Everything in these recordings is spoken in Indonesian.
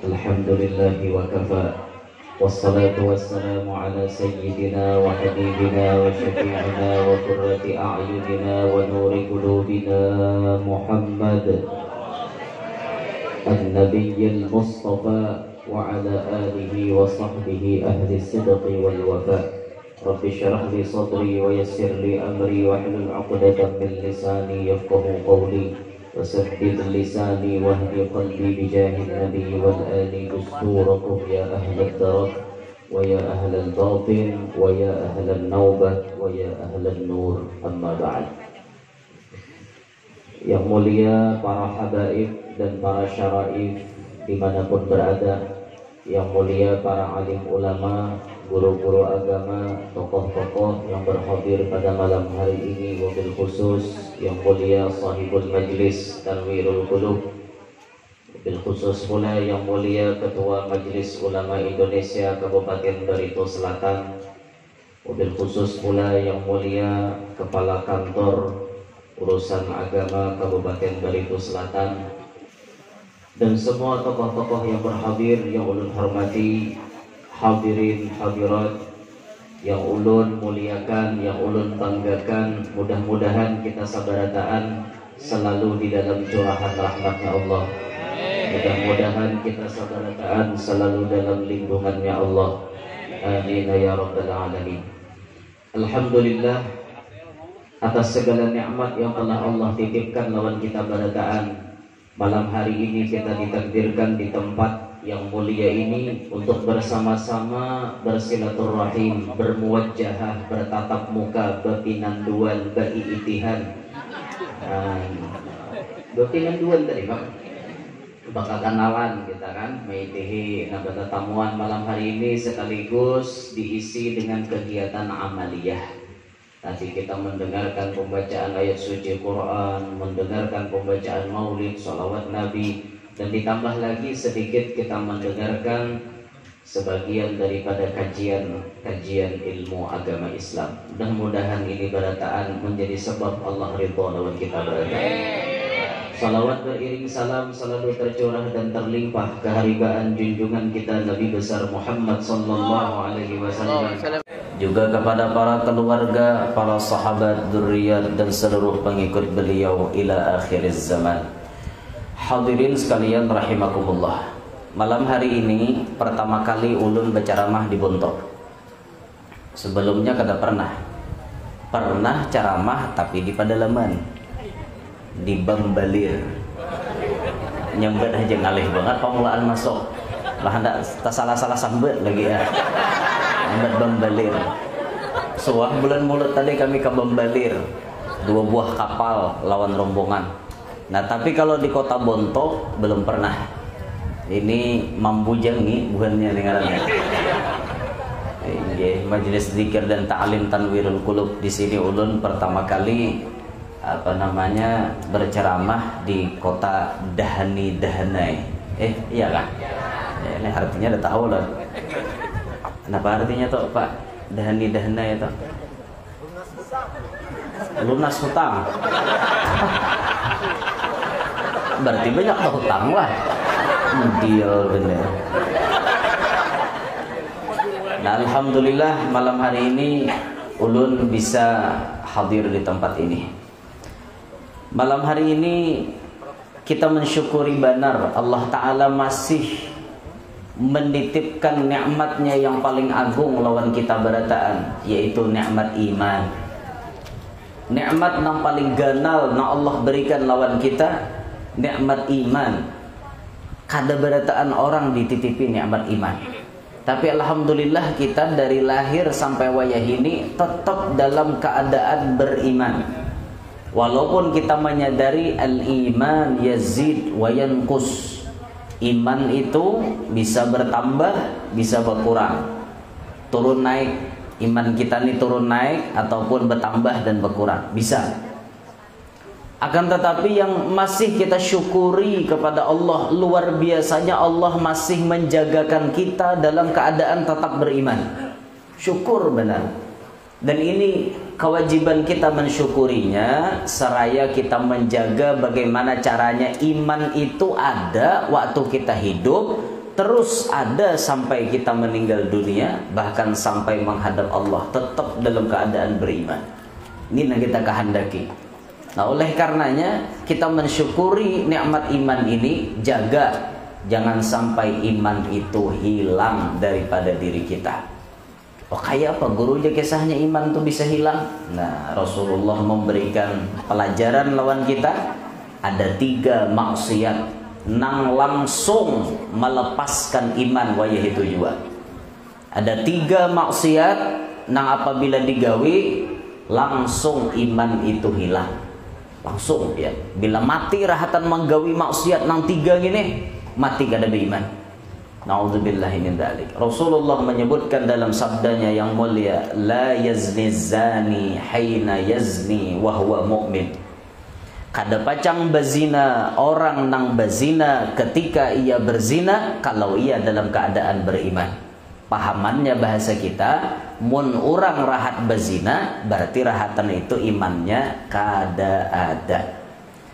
الحمد لله وكفى والصلاة والسلام على سيدنا وحبيبنا وشفيعنا وقرة أعيننا ونور قلوبنا محمد النبي المصطفى وعلى آله وصحبه أهل الصدق والوفاء. رب اشرح لي صدري ويسر لي أمري واحلل عقدة من لساني يفقه قولي وسدد لساني واهد قلبي بجاه النبي والآل دستوركم يا أهل الدرك ويا أهل الباطن ويا أهل النوبة ويا أهل النور. أما بعد. Yang mulia para habaib dan para syaraif dimanapun berada, yang mulia para alim ulama, guru-guru agama, tokoh-tokoh yang berhadir pada malam hari ini, wabil khusus yang mulia sahibul majlis Tanwirul Qulub, wabil khusus pula yang mulia Ketua Majelis Ulama Indonesia Kabupaten Barito Selatan, wabil khusus pula yang mulia Kepala Kantor Urusan Agama Kabupaten Barito Selatan, dan semua tokoh-tokoh yang berhadir yang ulun hormati, hadirin hadirat yang ulun muliakan, yang ulun banggakan. Mudah-mudahan kita sabarataan selalu di dalam curahan rahmatnya Allah. Mudah-mudahan kita sabarataan selalu dalam lindungannya Allah. Amin ya rabbal alamin. Alhamdulillah atas segala nikmat yang telah Allah titipkan lawan kita barataan. Malam hari ini kita ditakdirkan di tempat yang mulia ini untuk bersama-sama bersilaturahim, bermuwajjahah, bertatap muka, berpinanduan, beriitihan. Berpinanduan tadi Pak, bakal kenalan kita kan, meitihi nabata tamuan malam hari ini sekaligus diisi dengan kegiatan amaliyah. Tadi kita mendengarkan pembacaan ayat suci Quran, mendengarkan pembacaan maulid, salawat Nabi, dan ditambah lagi sedikit kita mendengarkan sebagian daripada kajian ilmu agama Islam. Mudah-mudahan ini barataan menjadi sebab Allah ridha lawan kita barataan. Salawat beriring salam selalu tercurah dan terlimpah keharibaan junjungan kita Nabi besar Muhammad sallallahu alaihi wasallam, juga kepada para keluarga, para sahabat, dzurriyyat dan seluruh pengikut beliau ila akhiriz zaman. Hadirin sekalian rahimakumullah. Malam hari ini pertama kali ulun berceramah di Bontok. Sebelumnya kada pernah ceramah tapi di pedalaman, di Bambalir. Nyambet aja ngalih banget pemulaan masuk. Lah hendak tak salah-salah sambet lagi ya. Nyambet Bambalir. Suah bulan mulut tadi kami ke Bambalir. 2 buah kapal lawan rombongan. Nah, tapi kalau di kota Bontok belum pernah. Ini Mambujangi bukannya dengarannya. Majelis zikir dan ta'lim Tanwirul Qulub. Di sini ulun pertama kali berceramah di kota Dahani Dahanai. Iya kan? Ini artinya udah tahu lah. Kenapa artinya tuh Pak? Dahani Dahanai itu lunas hutang. Berarti banyak hutang lah. Deal bener. Nah, alhamdulillah malam hari ini ulun bisa hadir di tempat ini. Malam hari ini kita mensyukuri benar Allah Ta'ala masih menitipkan nikmatnya yang paling agung lawan kita berataan, yaitu nikmat iman. Nikmat yang paling ganal yang Allah berikan lawan kita, nikmat iman. Kada berataan orang dititipi nikmat iman. Tapi alhamdulillah kita dari lahir sampai wayah ini tetap dalam keadaan beriman. Walaupun kita menyadari al-iman yazid wa yanqus. Iman itu bisa bertambah, bisa berkurang. Turun naik, iman kita ini turun naik ataupun bertambah dan berkurang, bisa. Akan tetapi yang masih kita syukuri kepada Allah, luar biasanya Allah masih menjagakan kita dalam keadaan tetap beriman. Syukur benar. Dan ini kewajiban kita mensyukurinya, seraya kita menjaga bagaimana caranya iman itu ada waktu kita hidup, terus ada sampai kita meninggal dunia, bahkan sampai menghadap Allah tetap dalam keadaan beriman. Ini yang kita kehendaki. Nah, oleh karenanya kita mensyukuri nikmat iman ini, jaga jangan sampai iman itu hilang daripada diri kita. Oh, kayak apa gurunya kisahnya iman tuh bisa hilang? Nah, Rasulullah memberikan pelajaran lawan kita. Ada 3 maksiat nang langsung melepaskan iman wayah itu juga. Ada 3 maksiat nang apabila digawi langsung iman itu hilang. Langsung ya. Bila mati rahatan menggawi maksiat nang 3 gini, mati kada beriman. Nauzubillahi min dzalik. Rasulullah menyebutkan dalam sabdanya yang mulia, la yazni zani hina yazni wa huwa mu'min. Kada pacang bazina orang nang bazina ketika ia berzina kalau ia dalam keadaan beriman. Pahamannya bahasa kita, mun orang rahat bazina berarti rahatan itu imannya kada ada.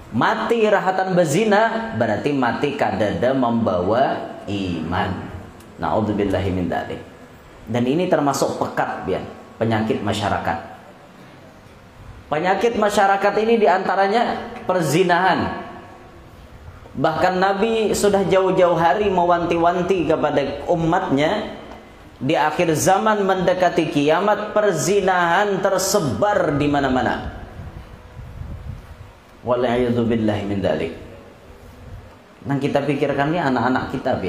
Mati rahatan bazina berarti mati kada ada membawa iman. Nauzubillahi min dzalik. Dan ini termasuk pekat penyakit masyarakat. Penyakit masyarakat ini diantaranya perzinahan. Bahkan Nabi sudah jauh-jauh hari mewanti-wanti kepada umatnya, di akhir zaman mendekati kiamat perzinahan tersebar di mana-mana. Wal'iyadzubillahi min dzalik. Nang kita pikirkan ini anak-anak kita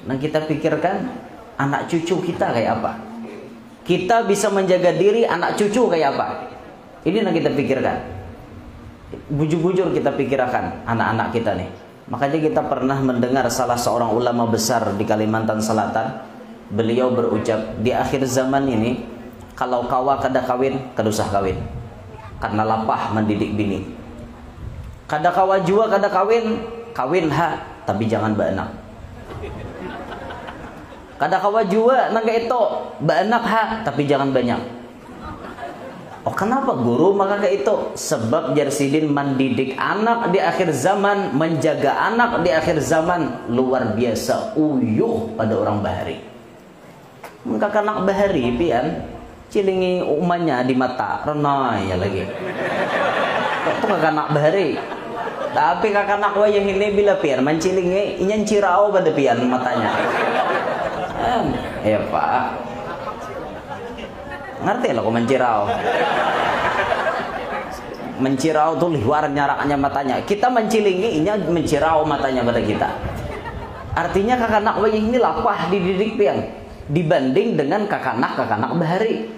Nang kita pikirkan anak cucu kita kayak apa. Kita bisa menjaga diri, anak cucu kayak apa. Ini yang kita pikirkan. Bujur-bujur kita pikirkan anak-anak kita nih. Makanya kita pernah mendengar salah seorang ulama besar di Kalimantan Selatan. Beliau berucap, di akhir zaman ini kalau kawa kada kawin, kada usah kawin. Karena lapah mendidik bini. Kada kawa jua kada kawin, kawin tapi jangan beranak. Kada kawa jua nangga itu beranak tapi jangan banyak. Oh, kenapa guru maka kayak itu? Sebab Jarsidin mendidik anak di akhir zaman, menjaga anak di akhir zaman luar biasa uyuh pada orang bahari. Kakak anak bahari cilingi umanya di mata renai ya lagi. Itu kakak anak bahari. Tapi kakak anak wayah ini bila mencilingi inyan cirau pada matanya. Ya Pak. Ngerti lah kok mencirau. Mencirau tuh luar nyaraknya matanya. Kita mencilingi, ini mencirau matanya pada kita. Artinya kakanak wayah ini lapah dididik dibanding dengan kakanak bahari.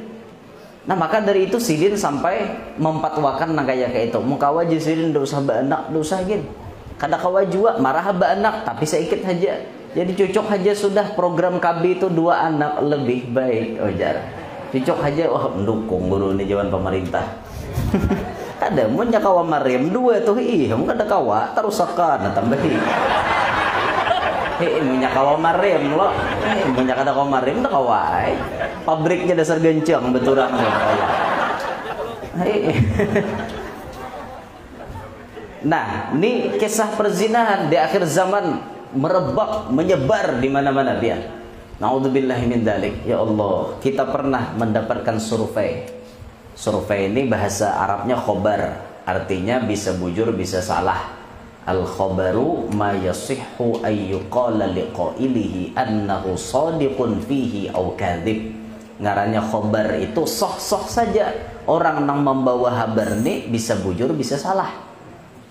Nah maka dari itu Sidin sampai mempatwakan nagaya kayak itu. Muka wajah Sidin dosa beranak, dosa gin. Kada kawa jua marah beranak tapi sedikit saja. Jadi cocok aja sudah program KB itu 2 anak lebih baik. Oh jar. Cocok aja, wah mendukung guru ini jawaban pemerintah. Ada mun kawa Maryam 2 tuh mun kada kawa terus akan tambahi. Mun kawa Maryam lo, mun kada kawa Maryam dah kawa. Pabriknya dasar gencang beturang Allah. Nah, ini kisah perzinahan di akhir zaman merebak, menyebar di mana-mana Naudzubillahi min dzalik. Ya Allah, kita pernah mendapatkan survei. Survei ini bahasa Arabnya khobar, artinya bisa bujur, bisa salah. Al khobaru ma yasihhu ayyuqala liqailihi annahu shadiqun fihi aw kadzib. Ngarannya khobar itu soh-soh saja. Orang yang membawa kabar ini bisa bujur, bisa salah.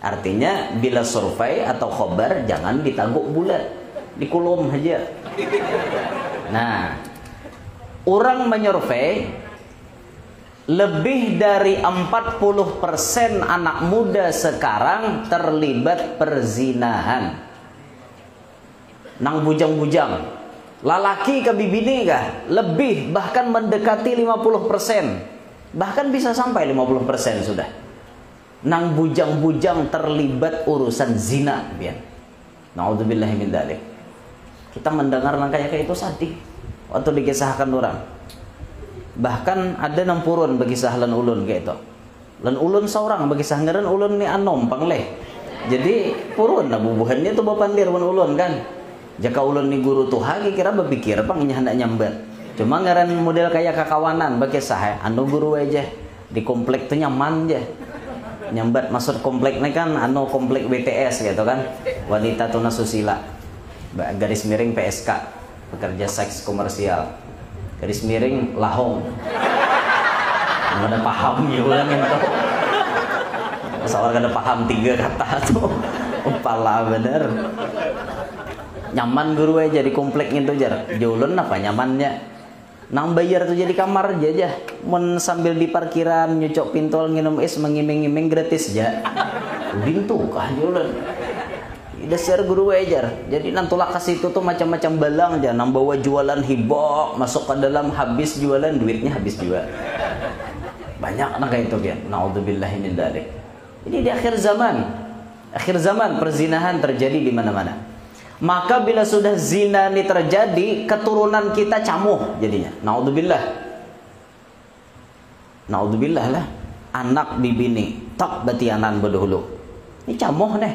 Artinya bila survei atau khobar jangan ditaguk bulat, dikulum aja. Nah, orang menyurvei lebih dari 40% anak muda sekarang terlibat perzinahan. Nang bujang-bujang, lalaki ke bibini kah? Lebih, bahkan mendekati 50%. Bahkan bisa sampai 50% sudah. Nang bujang-bujang terlibat urusan zina, Naudzubillahi min dzalik. Kita mendengar kayak itu sadih waktu dikisahkan orang. Bahkan ada nang purun bagi sahlan ulun kayak itu. Lan ulun seorang bagi sahngeren ulun ni anom pangleh. Jadi purun nah bubuhannya tuh bapandir ulun kan. Jaka ulun ni guru tuha kira berpikir pang nya hendak nyambat. Cuma ngaran model kayak kakawanan bagi sah anu guru aja di komplek tuh nyaman aja. Nyambat maksud kompleknya kan anu komplek BTS gitu kan. Wanita tuna susila. Garis miring PSK, pekerja seks komersial. Garis miring lahong. Nggak ada paham ya ulang itu. Seorang kada paham 3 kata tuh. Upala bener. Nyaman guru aja di komplek itu jar. Jaulan apa nyamannya? Nang bayar tuh jadi kamar aja. Mun sambil di parkiran nyucok pintol nginum es mengiming-iming gratis aja. Udin tuh kah jaulan. Dasar guru ajar. Jadi nantolak kasih itu tuh macam-macam balang aja. Nang bawa jualan hibok masuk ke dalam habis jualan duitnya habis juga. Banyak nang kayak itu kan. Naudzubillahi min dzalik. Ini di akhir zaman. Akhir zaman perzinahan terjadi di mana-mana. Maka bila sudah zina ini terjadi, keturunan kita camuh jadinya. Naudzubillah. Naudzubillah lah. Anak bibini tak batianan bedahulu. Ini camuh nih.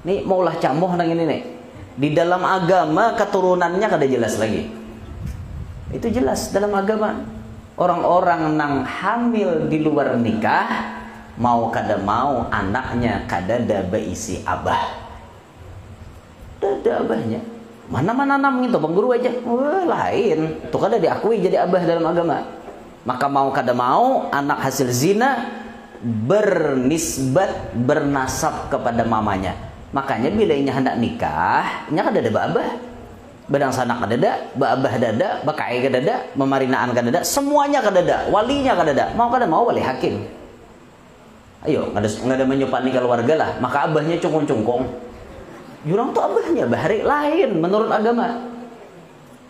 Nih maulah camuh nang ini nih. Di dalam agama keturunannya kada jelas lagi. Itu jelas dalam agama. Orang-orang nang hamil di luar nikah mau kada mau anaknya kada ada beisi abah. Ada abahnya. Mana-mana nam gitu bang guru aja. Wah, lain. Tuh kada diakui jadi abah dalam agama. Maka mau kada mau anak hasil zina bernisbat bernasab kepada mamanya. Makanya bila inya hendak nikah, inya kada ada abah. Badang sanak kada ada, abah dada, bakai kada ada, memarinaan kada ada, semuanya kada ada, walinya kada ada. Mau kada mau wali hakim. Ayo, nggak ada menyupani keluarga lah. Maka abahnya cungkong-cungkong. Jurang tuh abahnya bahari lain menurut agama.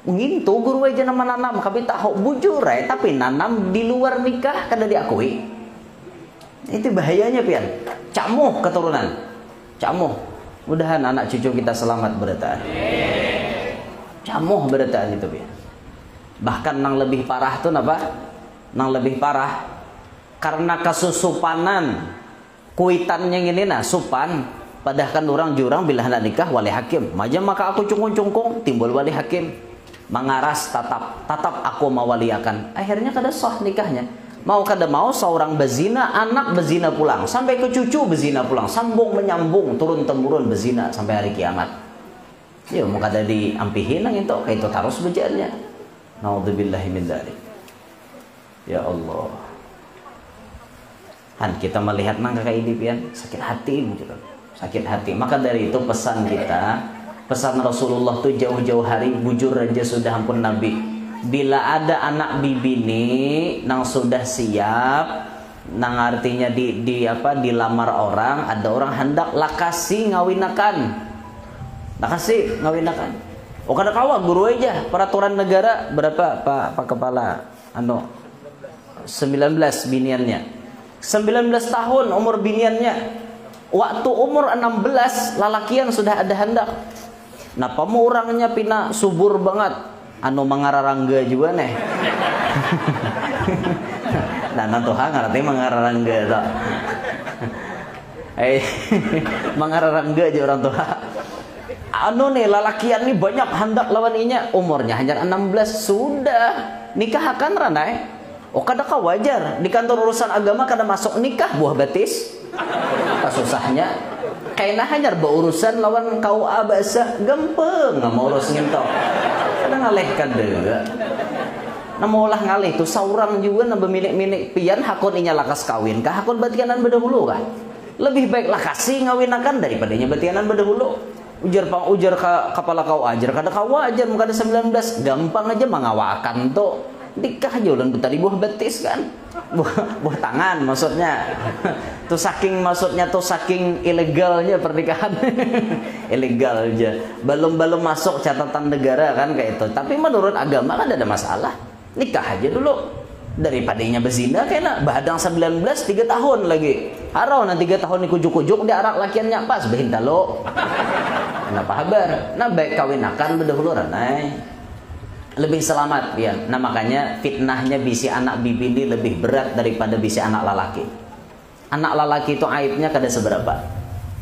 Ngintu guru aja nama nanam kami tahu bujur tapi nanam di luar nikah kada diakui. Itu bahayanya pian. Camuh keturunan. Camuh. Mudahan anak cucu kita selamat berataan. Camuh berataan itu pian. Bahkan nang lebih parah tuh apa? Nang lebih parah karena kesusupanan kuitannya ini nah supan. Padahal kan orang jurang bila hendak nikah wali hakim. Majam maka aku cungkung-cungkung timbul wali hakim. Mengaras tatap aku mawaliakan. Akhirnya kada sah nikahnya. Mau kada mau seorang bezina, anak bezina pulang. Sampai ke cucu bezina pulang. Sambung menyambung, turun-temurun bezina sampai hari kiamat. Ya mau kada diampihin nang itu. Kayak itu terus bejaannya. Naudzubillahi min dzalik. Ya Allah. Han kita melihat nang kayak ini pian sakit hati gitu. Sakit hati. Maka dari itu pesan kita, pesan Rasulullah tuh jauh-jauh hari bujur aja sudah ampun Nabi. Bila ada anak bibini nang sudah siap, nang artinya dilamar orang, ada orang hendak lakasi ngawinakan. Lakasi ngawinakan. Oh kada kawa guru aja peraturan negara berapa Pak Kepala 19 biniannya. 19 tahun umur biniannya. Waktu umur 16 lalakian sudah ada hendak. Nah pemurangnya pina subur banget. Mengararangga juga nih. Nah nanti ngerti mengararangga tak. Mengararangga aja orang tua. Nih lalakian nih banyak hendak lawan inya. Umurnya hanya 16 sudah nikah akan ranai. Oh kada ka wajar di kantor urusan agama kada masuk nikah buah batis. Susahnya kayaknya hanya berurusan lawan KUA bahasa gampang nggak mau urus ngintok kadang ngalehkan deh nah maulah ngalih tuh seorang juga nambah minik-minik pian hakun inya lakas kawin kah hakun batianan berdahulu kah lebih baik lakasi ngawinakan daripadanya batianan berdahulu ujar kepala kau ajar kada kau ajar muka ada 19 gampang aja mengawakan tuh nikah aja ulan betari buah betis kan buah tangan maksudnya tuh saking ilegalnya pernikahan ilegal aja belum masuk catatan negara kan kayak itu tapi menurut agama kan ada masalah nikah aja dulu daripadanya bezina kayaknya badang 19 3 tahun lagi harau nanti 3 tahun kujuk-kujuk dia arak lakiannya pas behinta lo kenapa kabar nah baik kawinakan berdahulu ranai lebih selamat ya. Nah makanya fitnahnya bisi anak bibi ini lebih berat daripada bisi anak lalaki. Anak lalaki itu aibnya kada seberapa.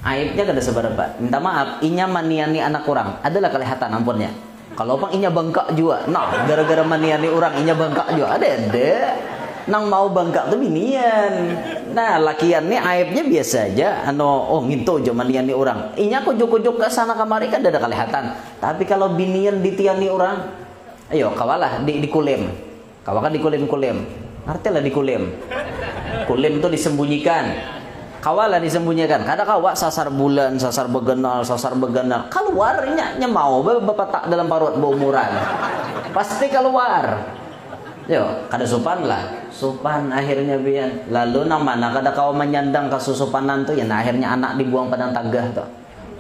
Aibnya kada seberapa. Minta maaf, inya maniani anak orang, adalah kelihatan ampunnya. Kalau bang inya bengkak juga. Nah, gara-gara maniani orang inya bengkak juga. Ada. Nang mau bengkak tuh binian. Nah, lakian nih aibnya biasa aja. Nginto aja maniani orang. Inya kujuk-kujuk ke sana kemari kan ada kelihatan. Tapi kalau binian ditiani orang, ayo kawalah dikulem. Kawakan dikulem-kulem. Artilah dikulem. Kulem itu disembunyikan. Kawalah disembunyikan. Kada kawa sasar bulan, sasar begenal. Keluarnya mau bapak tak dalam parut berumuran. Pasti keluar. Yo, kada sopan lah. Sopan akhirnya bian. Lalu nang mana kada kau menyandang kasusupanan tuh ya nah, akhirnya anak dibuang padang tagah tuh.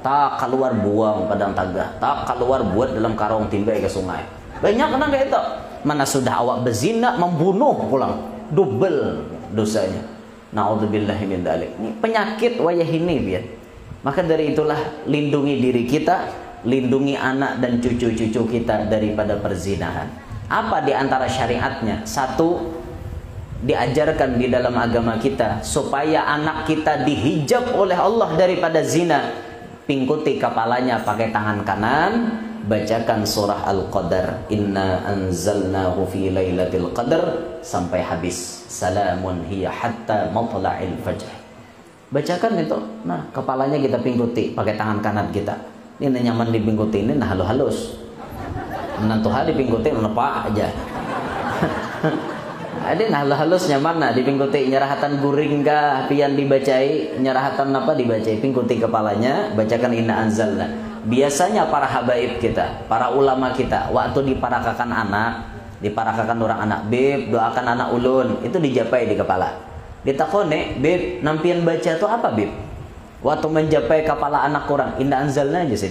Tak keluar buang padang tagah. Tak keluar buat dalam karung timbai ke sungai. Banyak kan kayak itu. Mana sudah awak berzina membunuh pulang. Double dosanya. Na'udzubillahi min dzalik. Ini penyakit wayah ini biar. Maka dari itulah lindungi diri kita, lindungi anak dan cucu-cucu kita daripada perzinahan. Apa di antara syariatnya? Satu, diajarkan di dalam agama kita supaya anak kita dihijab oleh Allah daripada zina. Pingkuti kepalanya pakai tangan kanan, bacakan surah Al-Qadar, inna anzalnahu fi lailatul qadar sampai habis. Salamun hiya hatta matla'il fajr. Bacakan itu. Nah, kepalanya kita pingkuti pakai tangan kanan kita. Ini nyaman dipingkuti ini nah halus. Menantu hari dipingkuti menepak aja. Ada nah halus nyaman nah dipingkuti nyerahatan guring kah pian dibacai, nyerahatan apa dibacai, pingkuti kepalanya, bacakan inna anzalna. Biasanya para habaib kita, para ulama kita waktu diparakakan anak, diparakakan orang anak, beb doakan anak ulun, itu dijapai di kepala. Ditakone, beb nampian baca tuh apa beb? Waktu menjapai kepala anak orang, inna anzalna aja sih.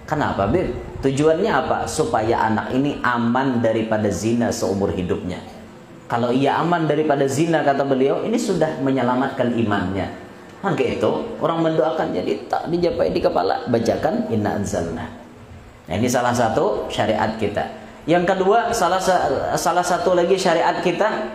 Kenapa beb? Tujuannya apa? Supaya anak ini aman daripada zina seumur hidupnya. Kalau ia aman daripada zina, kata beliau, ini sudah menyelamatkan imannya. Maka itu orang mendoakan jadi tak dijapai di kepala, bacakan inna anzalna. Nah, ini salah satu syariat kita. Yang kedua, salah satu lagi syariat kita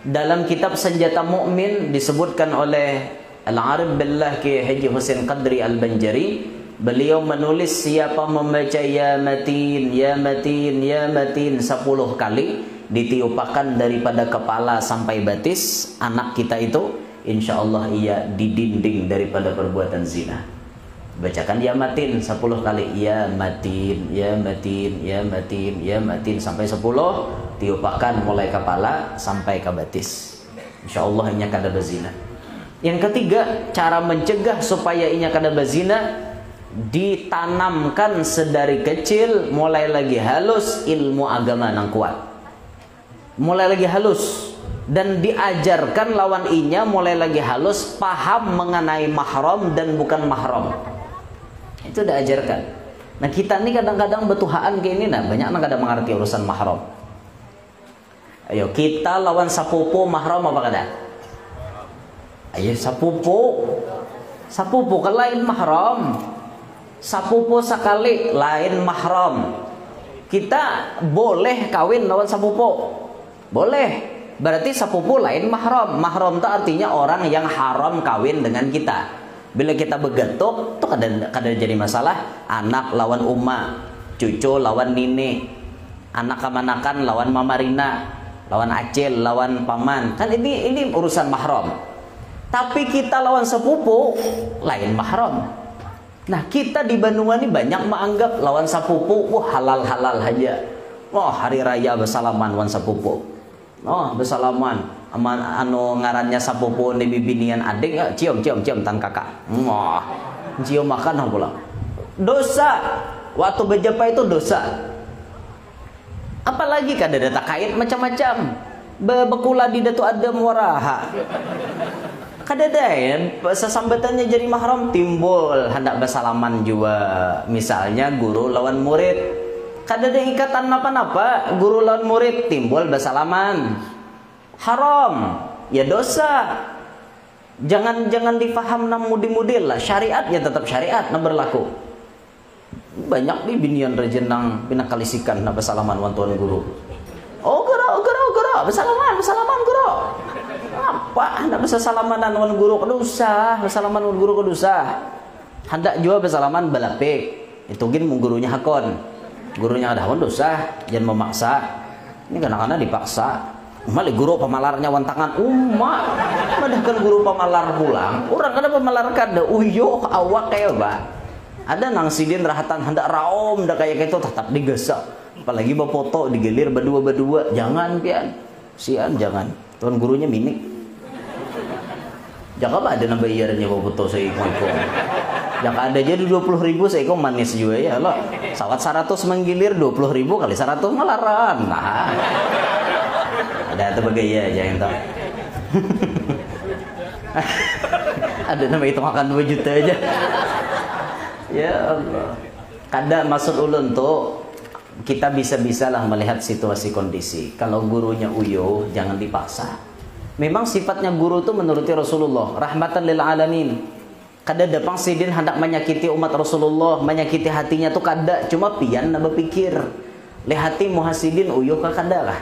dalam kitab Senjata Mukmin disebutkan oleh Al-Arif Billah Ki Haji Husain Qadri Al-Banjari. Beliau menulis siapa membaca ya matin, ya matin, ya matin 10 kali ditiupakan daripada kepala sampai batis anak kita itu, insya Allah ia didinding daripada perbuatan zina. Bacakan ya matin 10 kali, ya matin, ya matin, ya matin, ya matin sampai 10, tiupakan mulai kepala sampai ke batis. Insya Allah inya kada berzina. Yang ketiga, cara mencegah supaya inya kada berzina, ditanamkan sedari kecil mulai lagi halus ilmu agama nang kuat. Mulai lagi halus dan diajarkan lawan inya mulai lagi halus paham mengenai mahram dan bukan mahram. Itu diajarkan. Nah, kita ini kadang-kadang betuhaan kayak ini nah, banyak orang kadang mengerti urusan mahram. Ayo kita lawan sapupu mahram apa kada? Ayo sapupu kan lain mahram. Sapupu sekali lain mahram. Kita boleh kawin lawan sapupu. Boleh. Berarti sapupu lain mahram. Mahram itu artinya orang yang haram kawin dengan kita. Bila kita begetuk tuh kada jadi masalah. Anak lawan uma, cucu lawan nini, anak kemanakan lawan mamarina, lawan acil, lawan paman. Kan ini urusan mahram. Tapi kita lawan sepupu lain mahram. Nah, kita di Bandung ini banyak menganggap lawan sapupu halal-halal aja. Hari raya bersalaman lawan sapupu. Bersalaman aman ngarannya sapupu ni bibinian adik ya, cium tan kakak. Cium makan pula. Dosa. Waktu berjapa itu dosa. Apalagi kada data kait macam-macam. Bekula di datu ada muraha. Kadadain sesambatannya jadi mahram timbul hendak bersalaman juga. Misalnya guru lawan murid, kadada ikatan apa-apa, guru lawan murid timbul bersalaman. Haram, ya dosa. Jangan difaham nam mudi-mudi lah. Syariatnya tetap syariat nam berlaku. Banyak nih binian rejenang pinakalisikan na bersalaman wan tuan guru. Guru, bersalaman guru. Apa? Hendak bisa salamanan wan guru kedusa, bersalaman wan guru kedusa. hendak jua bersalaman balapik itu gin gurunya hakon, gurunya ada dosa jangan memaksa. Ini kadang-kadang dipaksa mali guru pemalarnya wantangan umat madahkan guru pemalar pulang orang kada pemalar kada uyuh awak kayak ba ada nang sidin rahatan hendak raom dah kayak gitu tetap digesak apalagi bafoto digelir berdua-berdua jangan pian sian jangan tuan gurunya minik jaka ba ada nang bayarnya bafoto saya iko jaka ada jadi 20.000 saya iko manis juga ya lo sawat 100 menggilir 20.000 kali 100 malaran nah ada itu bagaya jangan tahu ada nama itu makan 2 juta aja ya Allah kada maksud ulun tuh kita bisa-bisalah melihat situasi kondisi. Kalau gurunya uyuh jangan dipaksa. Memang sifatnya guru itu menuruti Rasulullah rahmatan lil alamin. Kada dapang sidin hendak menyakiti umat Rasulullah, menyakiti hatinya tuh kada, cuma pian na berpikir lehati muhasidin uyuh ka kada kah,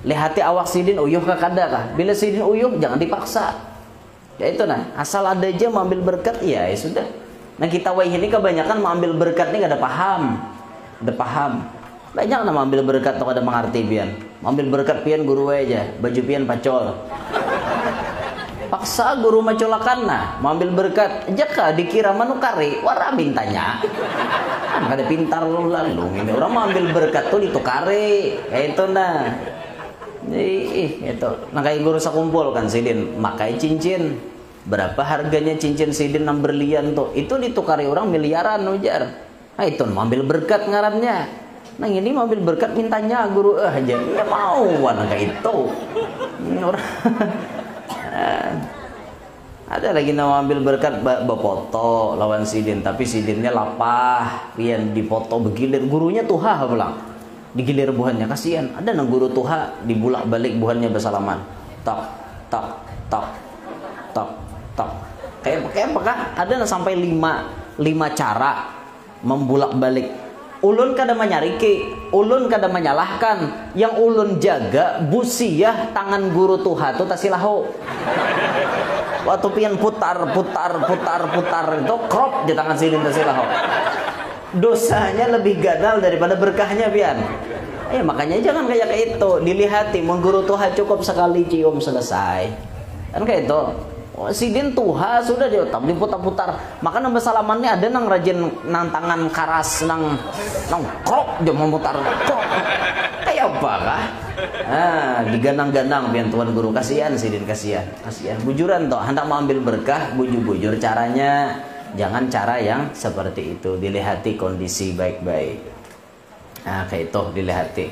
lehati awak sidin uyuh ka kada kah. Bila sidin uyuh jangan dipaksa ya itu nah asal ada aja mengambil berkat ya sudah. Nah kita wah ini kebanyakan mengambil berkat ini gak ada paham. Ada paham. Banyak nama ambil berkat tuh ada mengerti pian. Ambil berkat pian guru aja, baju pian pacol. Paksa guru macolakan nah, mengambil berkat jaka dikira manukari, wara mintanya. Kan kada pintar lu lalu. Ini orang mengambil berkat tuh ditukari. Kayak itu nah. Itu. Nah kayak guru sakumpul kan sidin, makai cincin. Berapa harganya cincin sidin 6 berlian tuh? Itu ditukari orang miliaran ujar. Nah itu mengambil berkat ngarannya. Nah ini mobil berkat mintanya guru aja nggak mau warna kayak itu. Orang ada lagi nama ambil berkat bafoto lawan sidin tapi sidinnya lapah pian difoto begilir gurunya tuha pulang digilir buhannya kasihan ada nang guru tuha dibulak balik buhannya bersalaman tak tak tak tak tak kayak apakah ada nang sampai 5 cara membulak balik. Ulun kada menyariki, ulun kada menyalahkan. Yang ulun jaga busiah tangan guru tuha tu tasilahu. Waktu pian putar itu krop di tangan sidin tasilahu. Dosanya lebih gadal daripada berkahnya pian. Makanya jangan kayak itu. Dilihati, mengguru tuha cukup sekali cium selesai. Kan kayak itu. Sidin tuha sudah diotak diputar-putar. Maka nang bersalamannya ada nang rajin nang tangan karas nang krok dia memutar krok. Kayak apa kah? Diganang-ganang pian tuan guru kasihan sidin kasihan bujuran toh hendak mengambil berkah bujur-bujur caranya jangan cara yang seperti itu dilihati kondisi baik-baik. Nah kayak itu dilihati.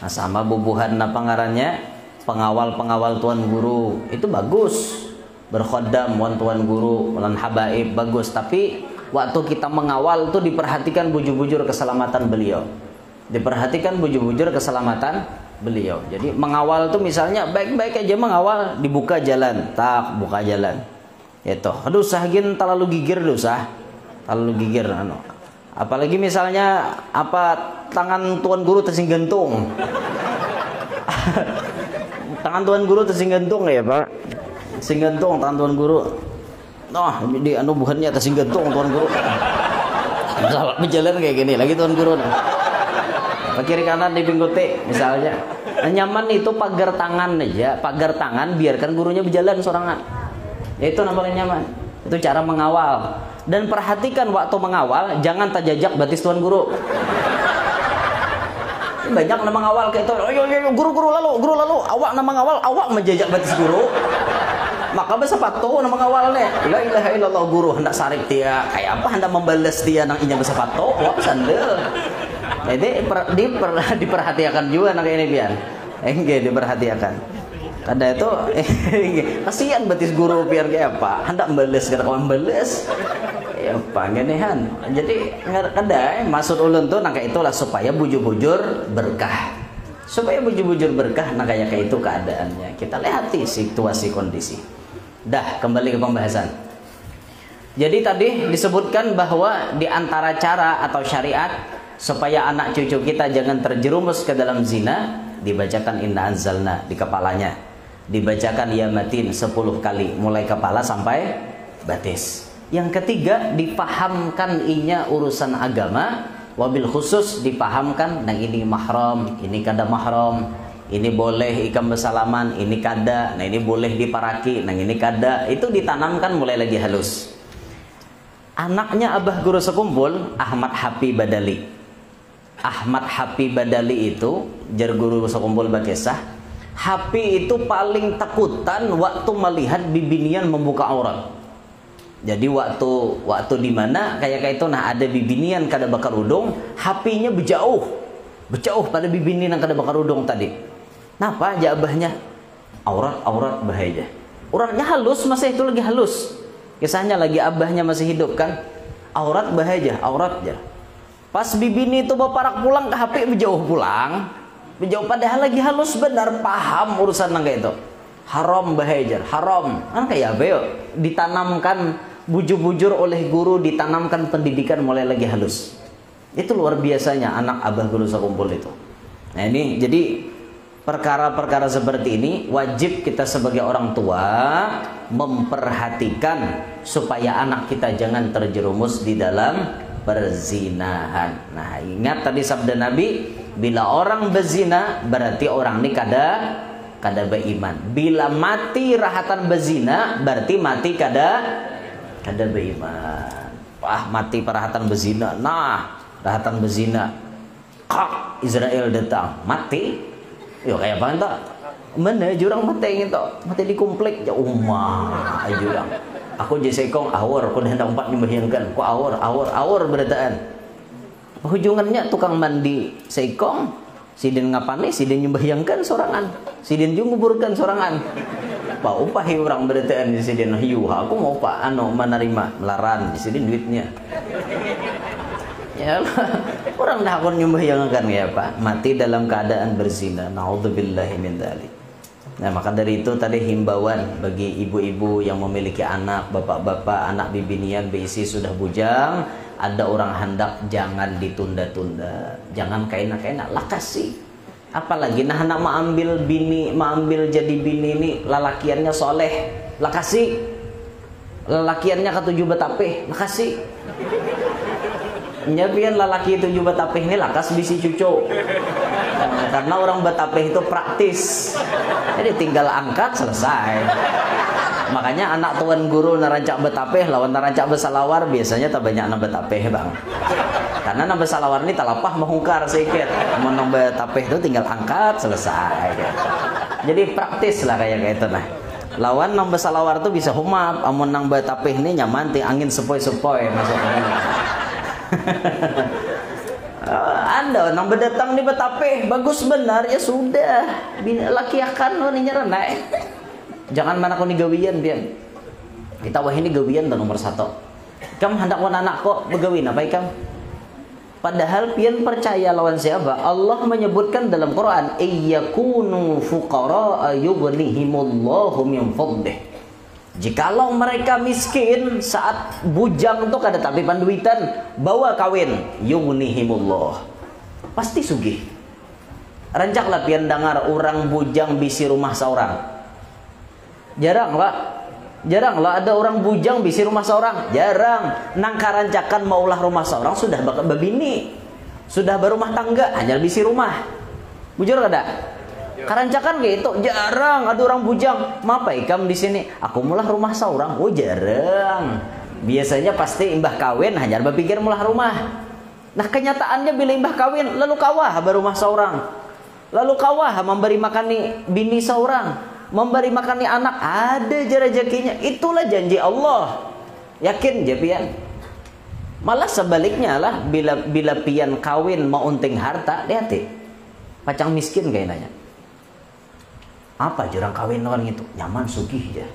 Nah sama bubuhan apa ngarannya pengawal tuan guru itu bagus. Berkhodam wan tuan guru lan habaib bagus tapi waktu kita mengawal tuh diperhatikan bujur-bujur keselamatan beliau jadi mengawal tuh misalnya baik-baik aja mengawal dibuka jalan tak buka jalan itu aduh sahgin terlalu gigir apalagi misalnya apa tangan tuan guru tersinggantung tangan tuan guru tersinggantung ya Pak singgantung tangan tuan guru. Nah, di buhannya atas singgantung tuan guru. Salah berjalan kayak gini lagi tuan guru. Kiri kanan di pingguti misalnya. Nyaman itu pagar tangan aja, pagar tangan biarkan gurunya berjalan sorangan. Itu namanya nyaman. Itu cara mengawal. Dan perhatikan waktu mengawal jangan terjajak batis tuan guru. Banyak nama mengawal kayak itu. Guru lalu awak nama mengawal awak menjajak batis guru. Maka bersepatu nama ngawalnya la ilaha illallah guru hendak sarik dia kayak apa hendak membalas dia nang inya bersepatu wah sandel jadi diperhatikan juga nang ini pian diperhatikan kada itu kasihan batis guru pian kayak apa hendak membalas kada kawan membalas ya apa genehan jadi kada maksud ulun tuh nang kayak itulah supaya bujur-bujur berkah nah kayak itu keadaannya kita lihati situasi kondisi. Dah kembali ke pembahasan. Jadi tadi disebutkan bahwa di antara cara atau syariat supaya anak cucu kita jangan terjerumus ke dalam zina dibacakan inna anzalna di kepalanya, dibacakan ya matin 10 kali mulai kepala sampai batis. Yang ketiga, dipahamkan inya urusan agama, wabil khusus dipahamkan, nah ini mahram, ini kada mahram, ini boleh ikam bersalaman, ini kada, nah ini boleh diparaki, nah ini kada. Itu ditanamkan mulai lagi halus. Anaknya Abah Guru Sekumpul, Ahmad Hapi Badali. Ahmad Hapi Badali itu jar Guru Sekumpul Bakesah, Hapi itu paling takutan waktu melihat bibinian membuka aurat. Jadi waktu di mana kayak itu, nah ada bibinian kada bakar udung, Hapinya berjauh pada bibinian yang kada bakar udung tadi. Napa jabahnya? Aurat bahaya. Uratnya halus, masa itu lagi halus. Kisahnya lagi abahnya masih hidup kan. Aurat bahaya, aurat aja. Pas bibini itu baparak pulang ke Hapi berjauh pulang. Berjauh padahal lagi halus benar, paham urusan nang kayak itu. Haram bahaya, haram. Kan kayak apa yuk? Ditanamkan bujur-bujur oleh guru, ditanamkan pendidikan mulai lagi halus. Itu luar biasanya anak Abah Guru Sekumpul itu. Nah ini jadi perkara-perkara seperti ini wajib kita sebagai orang tua memperhatikan supaya anak kita jangan terjerumus di dalam perzinahan. Nah ingat tadi sabda Nabi, bila orang berzina berarti orang ini kada beriman. Bila mati rahatan berzina berarti mati kada beriman. Mati perahatan berzina. Nah, rahatan berzina. Israel datang, mati. Yo kayak apa entah. Mana jurang mati gitu. Mati di komplek ya jurang. Aku jadi sekong awor, aku dah empat membayangkan. Ku awor berataan. Hujungannya tukang mandi sekong, sidin ngapane, sidin membayangkan sorangan. Sidin juga nguburkan sorangan. Pak upahi orang berataan di sini hiu, aku mau pak menerima melaran di sini duitnya. Ya orang dah pun nyembahyangkan ya pak, mati dalam keadaan berzina. Naudzubillahi min dzalik. Nah maka dari itu tadi himbauan bagi ibu-ibu yang memiliki anak, bapak-bapak, anak bibinian beisi sudah bujang, ada orang hendak jangan ditunda-tunda, jangan kainak-kainak, lah kasih. Apalagi nah anak maambil jadi bini ini lalakiannya soleh, lah kasih. Lalakiannya ketujuh betapeh, lah kasih. Nyabian lalaki tujuh betapeh ini lakas bisi cucu. Karena orang betapeh itu praktis. Jadi tinggal angkat selesai. Makanya anak tuan guru narancak betapeh lawan narancak besalawar biasanya tak banyak anak betapeh bang. Karena anak besalawar ini talapah menghungkar sedikit. Anak betapeh itu tinggal angkat selesai. Jadi praktis lah kayak itu nah. Lawan nang besalawar tuh bisa humap. Amun nang betapeh ini nyaman ting angin sepoi-sepoi masuk angin. Anda nang berdatang di betapeh bagus benar ya sudah. Bina laki akan ini nyerana. Jangan mana kau ni gawian pian. Kita wah ini gawian nomor 1. Kamu hendak wan anak kok begawin apa ikam? Padahal pian percaya lawan siapa? Allah menyebutkan dalam Quran, "Iyyakunu fuqara yughnihimullahu min fadlih." Jikalau mereka miskin saat bujang tuh kada tapi panduitan, bawa kawin, yughnihimullah. Pasti sugih. Rancaklah pian dengar orang bujang bisi rumah seorang. Jarang lah ada orang bujang bisi rumah seorang. Jarang. Nang karancakan maulah rumah seorang sudah babini, sudah berumah tangga, hanya bisi rumah. Bujur kada? Karancakan kayak itu jarang ada orang bujang. Mapa ikam di sini? Aku mulah rumah seorang. Oh jarang. Biasanya pasti imbah kawin hanya berpikir mulah rumah. Nah kenyataannya bila imbah kawin lalu kawah berumah seorang. Lalu kawah memberi makani bini seorang. Memberi makani anak ada rezekinya. Itulah janji Allah. Yakin je pian. Malah sebaliknya lah bila pian kawin mau unting harta, lihat pacang miskin kayak nanya. Apa jurang kawin orang itu? Nyaman sugih aja.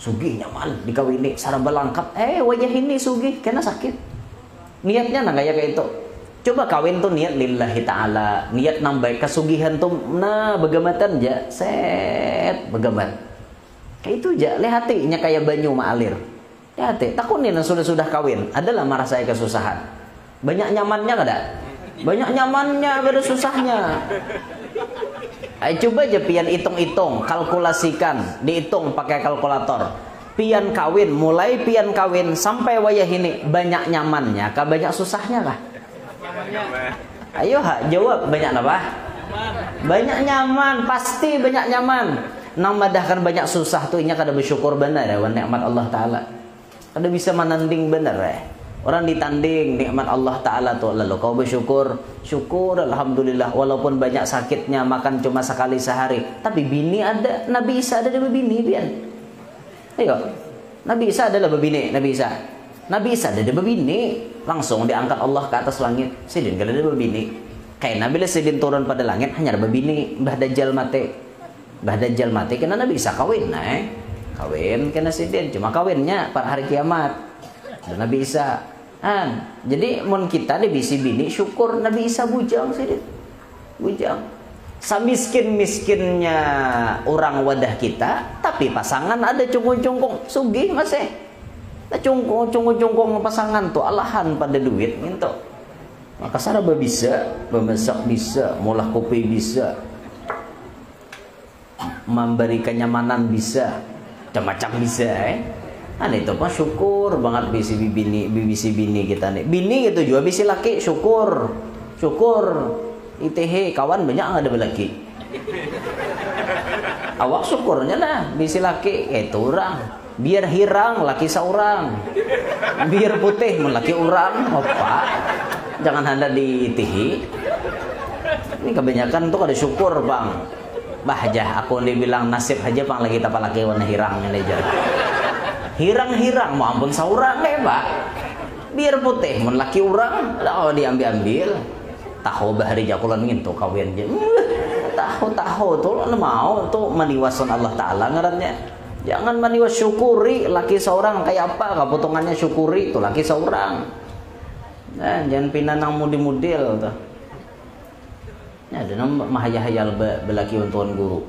Sugih nyaman dikawini saraba lengkap. Wajah ini sugih kena sakit. Niatnya nah kayak itu. Coba kawin tuh niat lillahi ta'ala, niat nambah kesugihan tuh nah begamatan aja, set begamat. Kayak itu aja, lihatinya kayak banyu maalir. Lihati, takunin sudah kawin, adalah merasa kesusahan. Banyak nyamannya kada? Banyak nyamannya, beda susahnya. Coba aja pian hitung-hitung, kalkulasikan, dihitung pakai kalkulator. pian kawin, mulai pian kawin sampai wayah ini banyak nyamannya kah banyak susahnya kah? Ayo jawab, banyak apa? Banyak nyaman, pasti banyak nyaman. Nang madahkan banyak susah tuh inya kada bersyukur benar ya nikmat Allah Taala. Kada bisa menanding benar ya. Orang ditanding nikmat Allah Taala tuh lalu kau bersyukur, syukur alhamdulillah walaupun banyak sakitnya makan cuma sekali sehari, tapi bini ada, Nabi Isa ada bini pian. Ayo. Nabi Isa adalah bini, Nabi Isa. Nabi Isa ada bini, langsung diangkat Allah ke atas langit. Sidin kada ada bini. Kayak Nabi Sidin turun pada langit hanya ada bini, Mbah Dajjal mati. Mbah Dajjal mati kena Nabi Isa kawin, kawin kena Sidin, cuma kawinnya pada hari kiamat. Dan Nabi Isa. Jadi mun kita dibisi bini syukur Nabi Isa bujang Sidin. Bujang. Samiskin-miskinnya orang wadah kita, tapi pasangan ada cungkung-cungkung sugih masih. Cungkung-cungkung pasangan tuh alahan pada duit gitu. Maka saraba bisa, memasak bisa, molah kopi bisa, memberi kenyamanan bisa, macam-macam bisa itu mah syukur banget bisi bini kita nih. Bini gitu juga bisi laki syukur. ITH kawan banyak nggak ada laki. Awak syukurnya dah bisi laki itu orang. Biar hirang laki seorang. Biar putih laki orang. Apa? Jangan hendak di ITH. Ini kebanyakan tuh ada syukur bang. Bahjah aku dibilang nasib aja bang lagi tapa laki warna hirang ini aja. Hirang mau ampun seorang pak. Biar putih laki orang. Lah diambil. Tahu bahari jakulan ngintu kawin aja. Tahu tuh mau tuh maniwasan Allah Taala ngarannya. Jangan maniwas syukuri laki seorang kayak apa kepotongannya syukuri tuh laki seorang. Nah, jangan pinanang mudi-mudil tuh. Ya ada nama mahayal belaki untuan guru.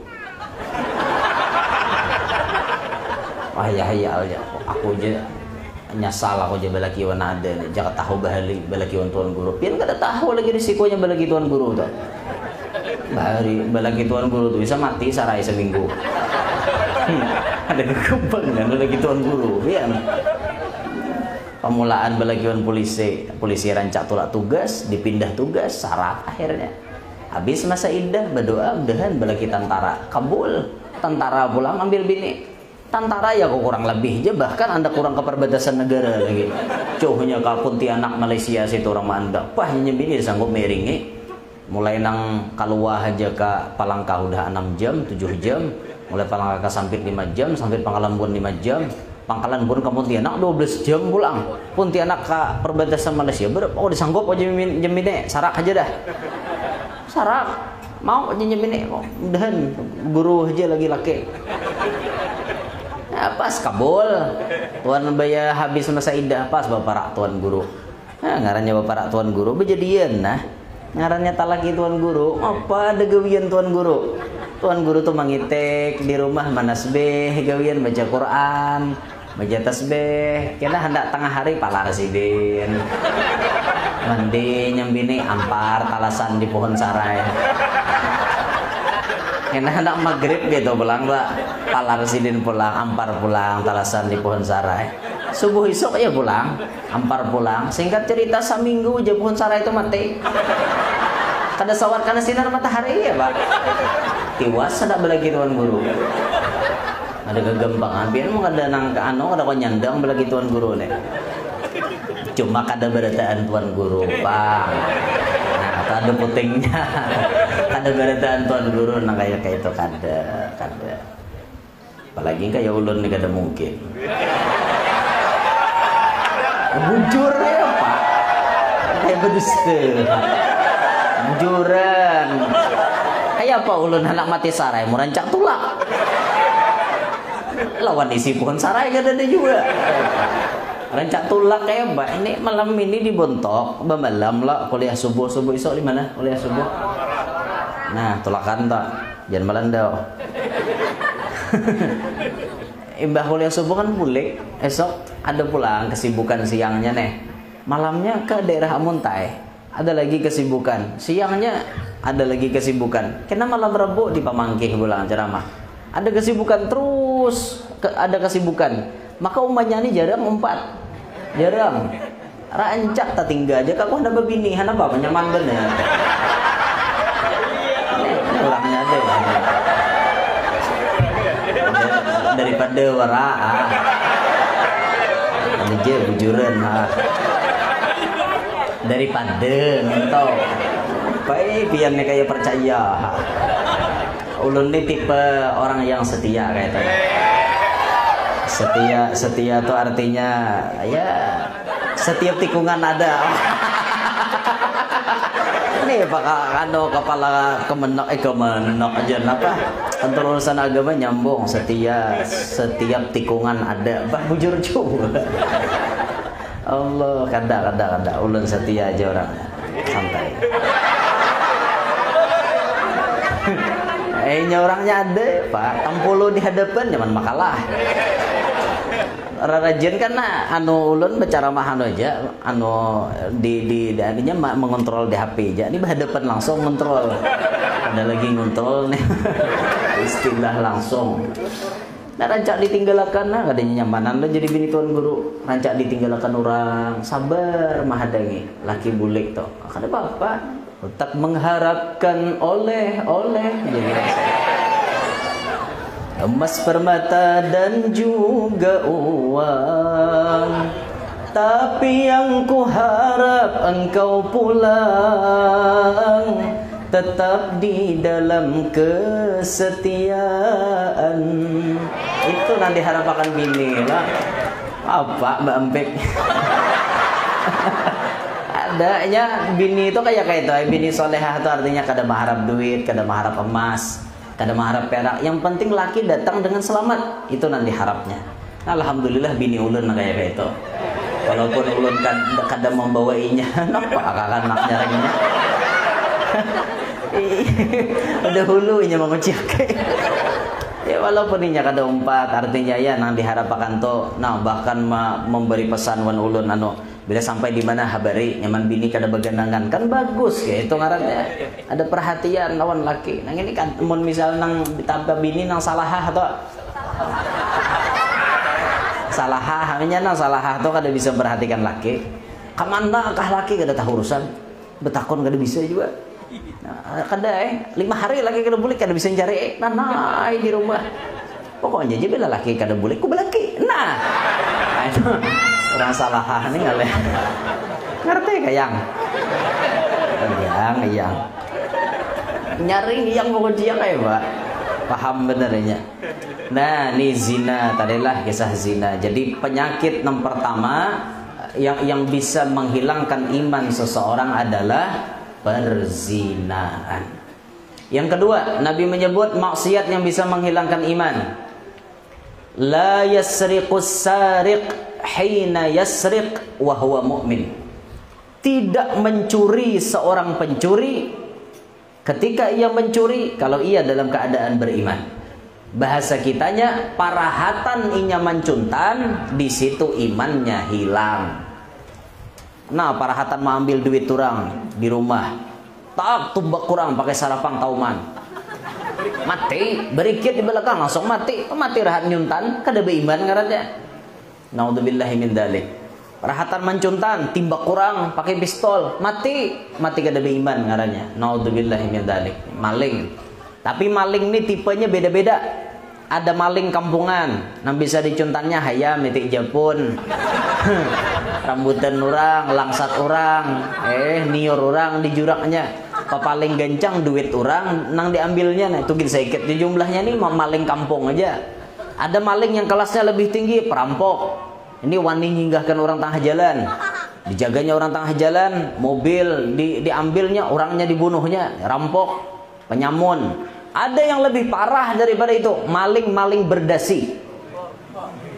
Mahayal ya aku aja nyasal aku aja belaki wana ada jangan tahu bahali belaki tuan guru pian kada tahu lagi risikonya belaki tuan guru tuh bahari belaki tuan guru tuh bisa mati sarai seminggu ada kekembang kan belaki tuan guru pian pemulaan belaki polisi rancak tolak tugas dipindah tugas syarat akhirnya habis masa indah berdoa mudahan belaki tentara kabul tentara pulang ambil bini tentara ya kok kurang lebih aja bahkan anda kurang ke perbatasan negara lagi jauhnya ke Pontianak Malaysia situ orang anda pah nyembini sanggup meringi mulai nang Kaluah aja ke Palangka udah 6 jam 7 jam mulai Palangka ke Sampit 5 jam Sampit Pangkalanbun 5 jam Pangkalanbun ke Pontianak 12 jam pulang Pontianak ke perbatasan Malaysia berapa oh disanggup aja nyembini sarak aja dah sarak mau aja nyembini kok mudahan guru aja lagi laki pas kabul tuan baya habis masa indah pas bapak rak tuan guru ngarannya bapak rak tuan guru bejadian nah ngarannya talaki tuan guru apa ada gawian tuan guru tuh mangitek di rumah manasbeh gawian baca Quran baca tasbih kena hendak tengah hari pala residen mandi nyembini ampar talasan di pohon sarai hendak maghrib gitu pulang lah pala residen pulang ampar pulang talasan di pohon sarai subuh isuk ya pulang ampar pulang singkat cerita seminggu aja pohon sarai itu mati kada sawar karena sinar matahari ya pak tiwas ada belagi tuan guru ada kegembangan biar mau kada nang ke ano kada kau nyandang belagi tuan guru nih cuma kada berataan tuan guru bang ada putingnya ada berataan tuan guru nah kayak itu kada apalagi kayak ulun nih kada mungkin bujur ya pak kayak berdusta bujuran kayak apa ulun anak mati sarai mau rancak tulak lawan isi pohon sarai kada ada juga rancak tulak kayak mbak ini malam ini dibontok malam lah kuliah subuh isok di mana kuliah subuh nah tulakan tak jangan melandau imbah kuliah subuh kan boleh esok ada pulang kesibukan siangnya nih malamnya ke daerah Amuntai ada lagi kesibukan siangnya ada lagi kesibukan kena malam Rabu di Pamangkih pulang ceramah Ada kesibukan terus, ada kesibukan. Maka umatnya ini jarang umpat, jarang. Rancak tak tinggal aja, kau hendak berbini, hendak apa nyaman bener. Ini orangnya ada. Daripada waraan, ada je bujuran daripada entau. Baik biarnya kayak percaya. Ulun ini tipe orang yang setia kayak tadi. Setia tuh artinya ya setiap tikungan ada. Ini bakal kepala kemenok aja apa? Kantor urusan agama nyambung, setia setiap tikungan ada. Bah bujur juga. Allah kada ulun setia aja orangnya. Santai. Orangnya ada, Pak. Tampulu di hadapan zaman makalah. Rajin karena ulun berceramah aja, di aninya mengontrol di HP aja. Ini berhadapan langsung kontrol. Ada lagi ngontrol nih. Istilah langsung. Nah, rancak ditinggalkan nah kadanya nyamanan lah jadi bini tuan guru. Rancak ditinggalkan orang, sabar mahadangi. Laki bulik toh. Kada apa-apa. Tetap mengharapkan oleh jadi emas permata dan juga uang, tapi yang ku harap engkau pulang tetap di dalam kesetiaan. Itu nanti harapan bini lah. Apa Mbak Empek? Adanya bini itu kayak itu, bini solehah itu artinya kada mengharap duit, kada mengharap emas, kada mengharap perak. Yang penting laki datang dengan selamat, itu nanti harapnya. Alhamdulillah bini ulun kayak itu. Walaupun ulun kada membawainya, nampak akan naknya reginya. Udah hulunya mengucap. Ya walaupun inya kada umpat, artinya ya nang diharapkan tuh, nah bahkan memberi pesan wan ulun bila sampai di mana habari nyaman bini kada begandangan kan bagus ya itu ngarannya ada perhatian lawan laki. Nang ini kan mun misal nang ditambah bini nang salahah atau salahah hanya nang salahah tuh kada bisa memperhatikan laki. Kamanda kah laki kada tahu urusan, betakon kada bisa juga. Nah, kada 5 hari laki kada boleh kada bisa cari nanai di rumah. Pokoknya aja bila laki kada boleh ku belaki. Nah itu orang salah nih ngale. Ngerti kayang? Yang nyaring yang mau dia kayak Pak. Paham benernya. Nah, ini zina tadilah kisah zina. Jadi penyakit yang pertama yang bisa menghilangkan iman seseorang adalah perzinahan. Yang kedua, Nabi menyebut maksiat yang bisa menghilangkan iman. La yasriqus sariq hina yasriq wa huwa mu'min. Tidak mencuri seorang pencuri ketika ia mencuri kalau ia dalam keadaan beriman. Bahasa kitanya parahatan inya mancuntan, di situ imannya hilang. Nah, parahatan mau ambil duit turang di rumah. Tak tumbak kurang pakai sarapang tauman. Mati, berikit di belakang langsung mati. Mati rahat nyuntan, kada beiman ngarannya. Naudzubillahi min dzalik. Parahatan mancuntan, timbak kurang pakai pistol, mati kada beiman ngarannya. Naudzubillahi min dzalik. Maling. Tapi maling ini tipenya beda-beda. Ada maling kampungan, yang bisa dicuntannya hayam mitik Japun. Rambutan orang, langsat orang, nior orang di juraknya. Paling gencang duit orang nang diambilnya. Nah, itu sedikit jumlahnya nih maling kampung aja. Ada maling yang kelasnya lebih tinggi, perampok. Ini wani nyinggahkan orang tengah jalan. Dijaganya orang tengah jalan, mobil diambilnya, orangnya dibunuhnya, rampok, penyamun. Ada yang lebih parah daripada itu, maling-maling berdasi.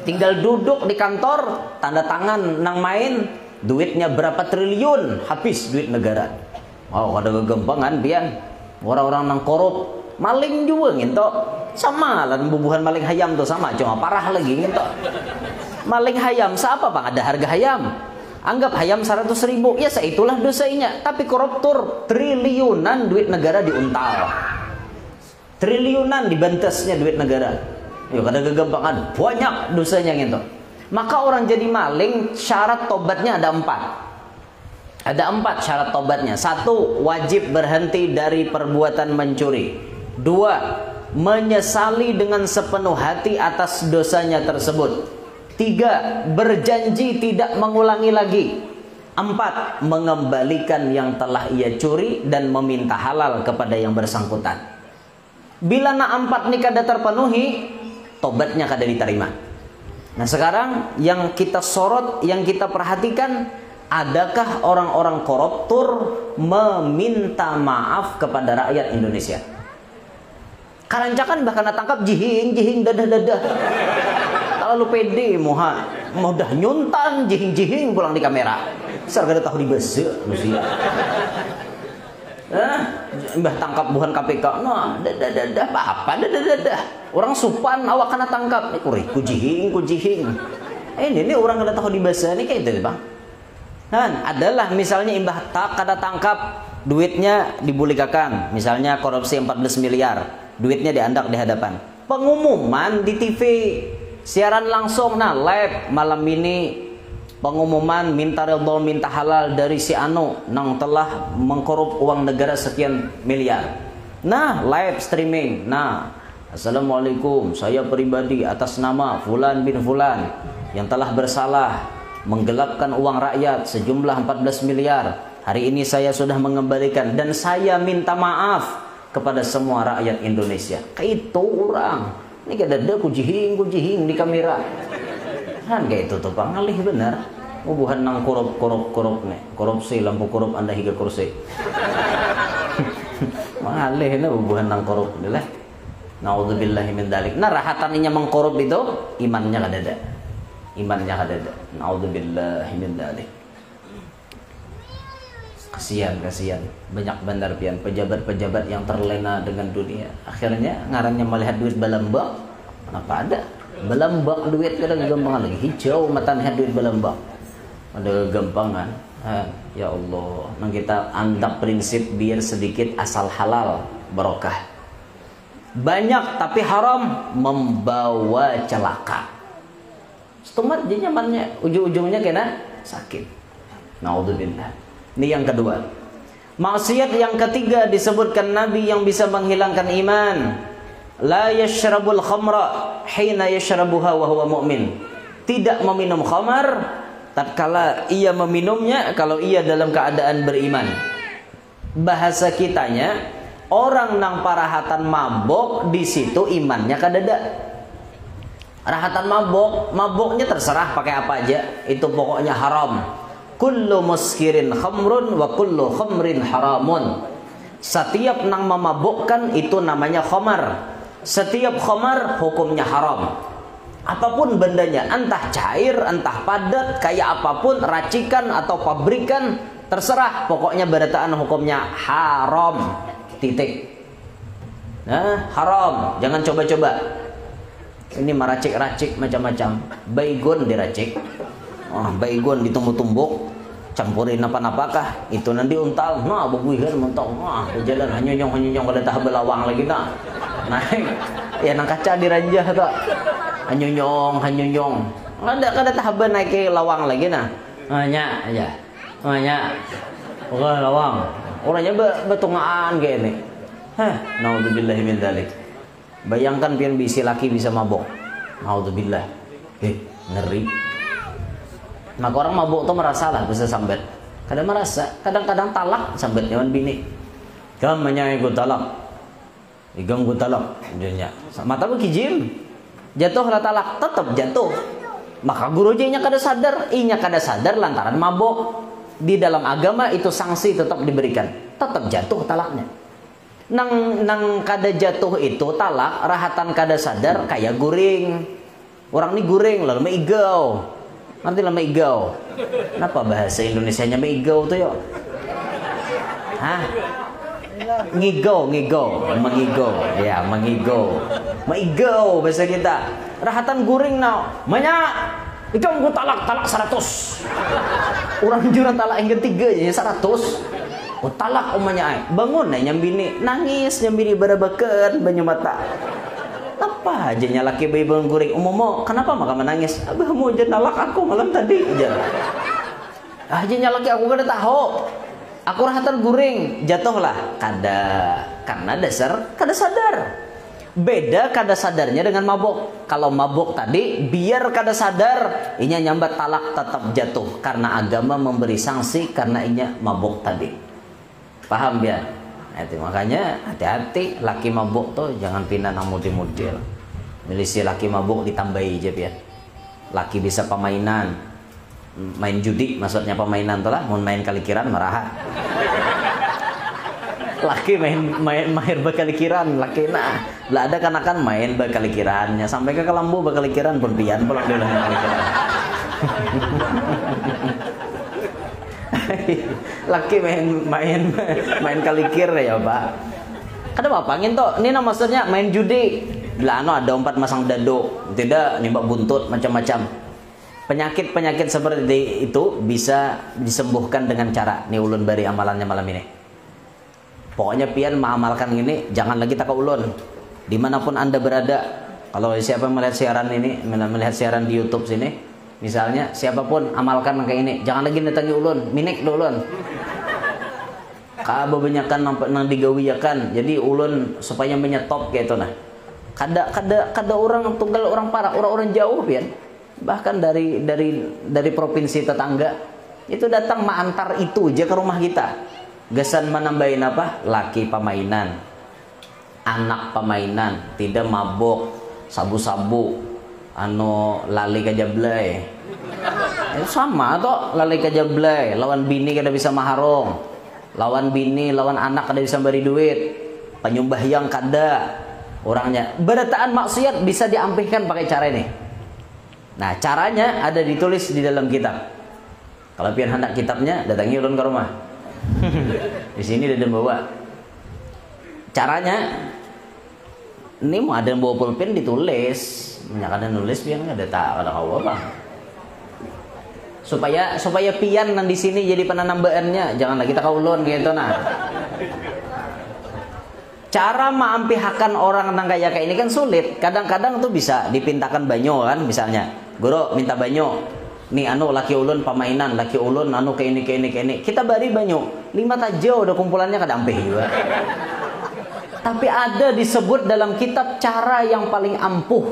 Tinggal duduk di kantor, tanda tangan nang main, duitnya berapa triliun, habis duit negara. Oh, ada kegempangan pian. Orang-orang nang korup, maling juga nginto. Sama lah bubuhan maling hayam tuh sama, cuma parah lagi nginto. Maling hayam, siapa Bang? Ada harga hayam. Anggap hayam 100.000, ya seitulah dosanya. Tapi koruptor triliunan duit negara diuntal. triliunan dibantesnya duit negara. Yuk kada kegampangan, banyak dosanya gitu. Maka orang jadi maling, syarat tobatnya ada 4. Ada 4 syarat tobatnya. 1, wajib berhenti dari perbuatan mencuri. 2, menyesali dengan sepenuh hati atas dosanya tersebut. 3, berjanji tidak mengulangi lagi. 4, mengembalikan yang telah ia curi dan meminta halal kepada yang bersangkutan. Bila na 4 ni kada terpenuhi, tobatnya kada diterima. Nah sekarang yang kita sorot, yang kita perhatikan, adakah orang-orang koruptor meminta maaf kepada rakyat Indonesia? Karancakan bahkan tangkap jihing dadah. Terlalu pede mudah nyuntan jihing pulang di kamera. Sarga tahu di bese manusia. Mbah tangkap buhan KPK. Nah, dadah apa dadah. Orang supan awak kena tangkap. Ku jihing. Ini orang kada tahu di bese ini kayak itu, Bang. Kan adalah misalnya imbah kada tangkap, duitnya dibulikakan, misalnya korupsi 14 miliar. Duitnya diandak di hadapan. Pengumuman di TV, siaran langsung, live malam ini pengumuman minta ridho minta halal dari si Anu nang telah mengkorup uang negara sekian miliar. Live streaming. Assalamualaikum, saya pribadi atas nama Fulan bin Fulan yang telah bersalah menggelapkan uang rakyat sejumlah 14 miliar. Hari ini saya sudah mengembalikan dan saya minta maaf kepada semua rakyat Indonesia. Kayak itu orang. Ini kada ada kujihing di kamera. Kan kayak itu tuh Pak, ngalih benar. Buhan nang korup nih. Korupsi lampu korup Anda hingga kursi. Ngalih na buhan nang korup lah. Naudzubillahi min dzalik. Rahatannya mengkorup itu imannya kada ada. Naudzubillahi min dzalik. Kasihan banyak bandar pian pejabat-pejabat yang terlena dengan dunia, akhirnya ngarannya melihat duit balambak. Kenapa ada balambak duit kadang gampangan lagi hijau mata lihat duit balambak ada gampangan. Ya Allah, nang kita anggap prinsip biar sedikit asal halal barokah. Banyak tapi haram membawa celaka. Setumat dia nyamannya ujung-ujungnya kena sakit. Naudzubillah. Ini yang kedua. Maksiat yang ketiga disebutkan Nabi yang bisa menghilangkan iman. La yashrabul khamra hina yashrabuha wa huwa mu'min. Tidak meminum khamar tatkala ia meminumnya kalau ia dalam keadaan beriman. Bahasa kitanya, orang nang parahatan mabok di situ imannya kadada. Rahatan maboknya terserah pakai apa aja, itu pokoknya haram. Kullu muskirin khamrun wa kullu khamrin haramun. Setiap nang memabukkan itu namanya khamar. Setiap khamar hukumnya haram. Apapun bendanya, entah cair, entah padat, kayak apapun, racikan atau pabrikan, terserah. Pokoknya berataan hukumnya haram. Titik. Haram. Jangan coba-coba. Ini meracik-racik macam-macam. Baygon diracik. Baygon ditumbuk-tumbuk, campurin apa-apakah, itu nanti untal, bebuihan mentok, di jalan hanyonyong kada tahap belawang lagi naik, ya nang kaca diranjah tak, hanyonyong, kada tahap naik ke lawang lagi hanya bukan lawang, orangnya betungaan kayak ini, naudzubillahi min dzalik. Bayangkan pian bisi laki bisa mabok, naudzubillah, ngeri. Maka orang mabuk tuh merasa lah bisa sambat. Kadang merasa, kadang-kadang talak sambat nyaman bini. Kamu menyai gue talak, igam gue talak, jadinya. Mata lu kijim, jatuh lah talak, tetap jatuh. Maka guru nya kada sadar, inya kada sadar lantaran mabuk. Di dalam agama itu sanksi tetap diberikan, tetap jatuh talaknya. Nang kada jatuh itu talak, rahatan kada sadar kayak guring. Orang ini guring lalu meigau. Nanti lama igau. Kenapa bahasa Indonesianya meigau tuh yo? Ngigau, mengigau. Ya, mengigau. Meigau bahasa kita. Rahatan guring banyak. Ikam gue talak 100. Orang juran talak yang ketiga jadi 100. Oh talak umanya ay. Bangun nyambini nangis nyambini barabakeun banyu mata. Apa aja laki bayi bangun guring umomo kenapa maka menangis? Abah mau aja nalak aku malam tadi aja. Aja laki aku kada tahu. Aku rahatan guring jatuhlah karena dasar kada sadar. Beda kada sadarnya dengan mabuk. Kalau mabuk tadi biar kada sadar inya nyambat talak tetap jatuh karena agama memberi sanksi karena inya mabuk tadi. Paham ya? Nah, itu makanya hati-hati laki mabuk tuh jangan pindah nang model-model. Milisi laki mabuk ditambahi aja ya. Laki bisa pemainan, main judi maksudnya pemainan tuh lah, mau main kalikiran marah. Laki main bakalikiran, laki nah, lah ada kan main bakalikirannya sampai ke kelambu bakalikiran pun pian pulang dulu kalikiran. Laki main kalikir ya Pak. Kada apa angin toh. Ini maksudnya main judi. Lah ada 4 masang dado, tidak nimbak buntut macam-macam. Penyakit seperti itu bisa disembuhkan dengan cara nih ulun bari amalannya malam ini. Pokoknya pian mengamalkan ini jangan lagi tak ulun. Dimanapun Anda berada. Kalau siapa melihat siaran di YouTube sini, misalnya siapapun amalkan kayak ini, jangan lagi datangi ulun, minik do ulun. Kebanyakan nang digawiakan, jadi ulun supaya menyetop kayak itu nah. Kada orang tunggal orang parah, orang jauh pian. Bahkan dari provinsi tetangga itu datang mengantar itu aja ke rumah kita. Gesan menambahin apa? Laki pemainan, anak pemainan, tidak mabuk, sabu-sabu, lali kajablay. Sama toh lali kajablay, lawan bini kada bisa maharong, lawan bini, lawan anak kada bisa beri duit, penyembahyang kada, orangnya berataan maksiat bisa diampihkan pakai cara ini. Nah caranya ada ditulis di dalam kitab. Kalau pian hendak kitabnya datangi ulun ke rumah. Di sini ada bawa. Caranya ini mau ada bawa pulpen ditulis, menyakadan nulis pian ada tak ada kau apa. Supaya pian nan di sini jadi penanambaannya, jangan lagi tak ulun gitu nah. Cara mengampihakan orang nang kayak ini kan sulit. Kadang-kadang tuh bisa dipintakan banyo kan misalnya. Guru minta banyo. Nih laki ulun pemainan, laki ulun kayak ini. Kita bari banyo. 5 tajo udah kumpulannya kadampih juga. Tapi ada disebut dalam kitab cara yang paling ampuh.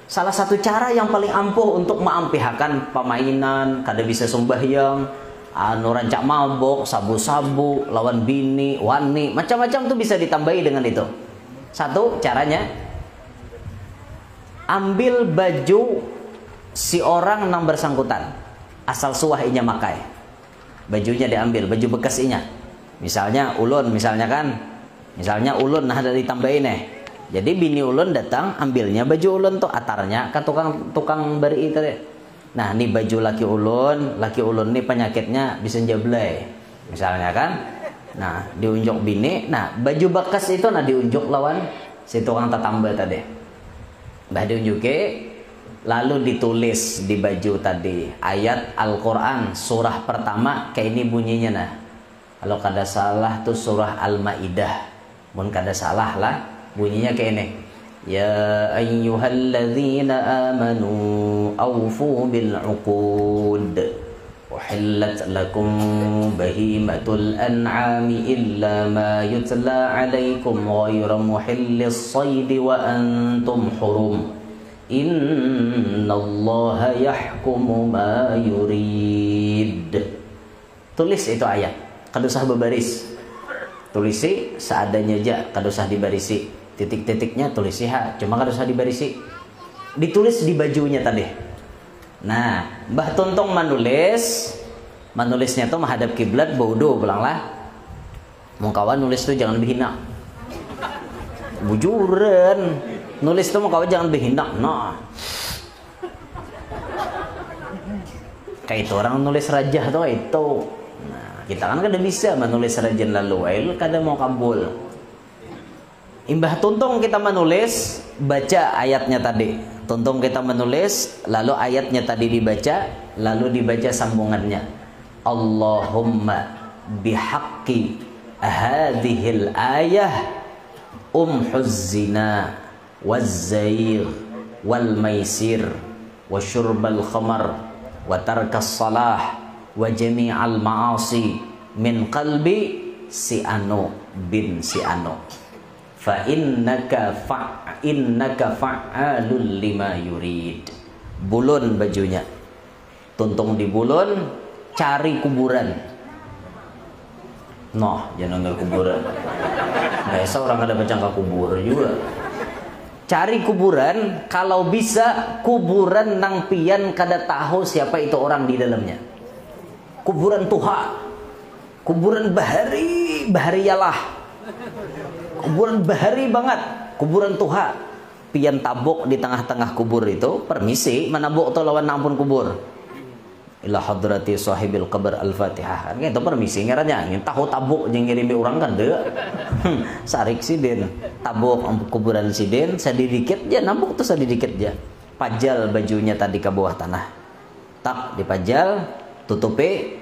Salah satu cara yang paling ampuh untuk mengampihakan pemainan, kada bisa sembahyang, rancak mabok, sabu-sabu, lawan bini, wani, macam-macam tuh bisa ditambahi dengan itu. Satu caranya, ambil baju si orang yang bersangkutan, asal suah inya makai, bajunya diambil, baju bekas inya. Misalnya ulun, misalnya ulun nah ada ditambahin Jadi bini ulun datang ambilnya baju ulun tuh atarnya ke tukang bari itu deh. Nah ini baju laki ulun nih penyakitnya bisa jablay misalnya kan. Nah diunjuk bini, nah baju bekas itu nah diunjuk lawan si tukang tetamba tadi. Bah diunjuke, lalu ditulis di baju tadi ayat Al-Quran surah pertama kayak ini bunyinya nah. Kalau kada salah tuh surah Al-Maidah, mun kada salah lah bunyinya kayak ini. Ya ayyuhalladzina amanu awfu bil uqud uhillat lakum bahimatul an'ami illa ma yutla alaikum ghayra muhillis saydi wa antum hurum innallaha yahkumu ma yurid. Tulis itu ayat, kada usah berbaris, tulisi seadanya aja, kada usah dibarisi, titik-titiknya tulisi cuma kada usah dibarisi, ditulis di bajunya tadi. Nah Mbah Tuntong menulisnya tuh menghadap kiblat, bodoh belanglah mungkawan nulis tuh jangan berhina, bujuran nulis tuh mungkawan jangan berhina. Nah kayak itu orang nulis rajah tuh itu. Nah kita kan kada bisa menulis rajin lalu ail kada mau kabul. Imbah Tuntong kita menulis, baca ayatnya tadi. Tuntong kita menulis, lalu ayatnya tadi dibaca, lalu dibaca sambungannya. Allahumma bihaqqi hadhil ayah zina waz-zair wal maisir wa syurbal khamar wa tarkas salah wa jami'al ma'asi min qalbi si anu bin si anu fa innaka fa'alul lima yurid. Bulun bajunya, tuntung di bulun, cari kuburan. Noh, jangan nggak kuburan. Biasa orang ada bacang ke kubur juga. Cari kuburan, kalau bisa kuburan nang pian kada tahu siapa itu orang di dalamnya. Kuburan tuha, kuburan bahari, bahariyalah. Kuburan bahari banget, kuburan tuha. Pian tabuk di tengah-tengah kubur itu, permisi, menabuk tu lawan ampun kubur. Ila hadrati sahibil qabr al-Fatihah. Kan itu permisi ngarannya, ingin tahu tabuk jeung ngirimi orang kan deu. Sarik sidin, tabuk kuburan sidin, sadidikit je nabuk tu sadidikit je. Pajal bajunya tadi ke bawah tanah. Tak dipajal, tutupi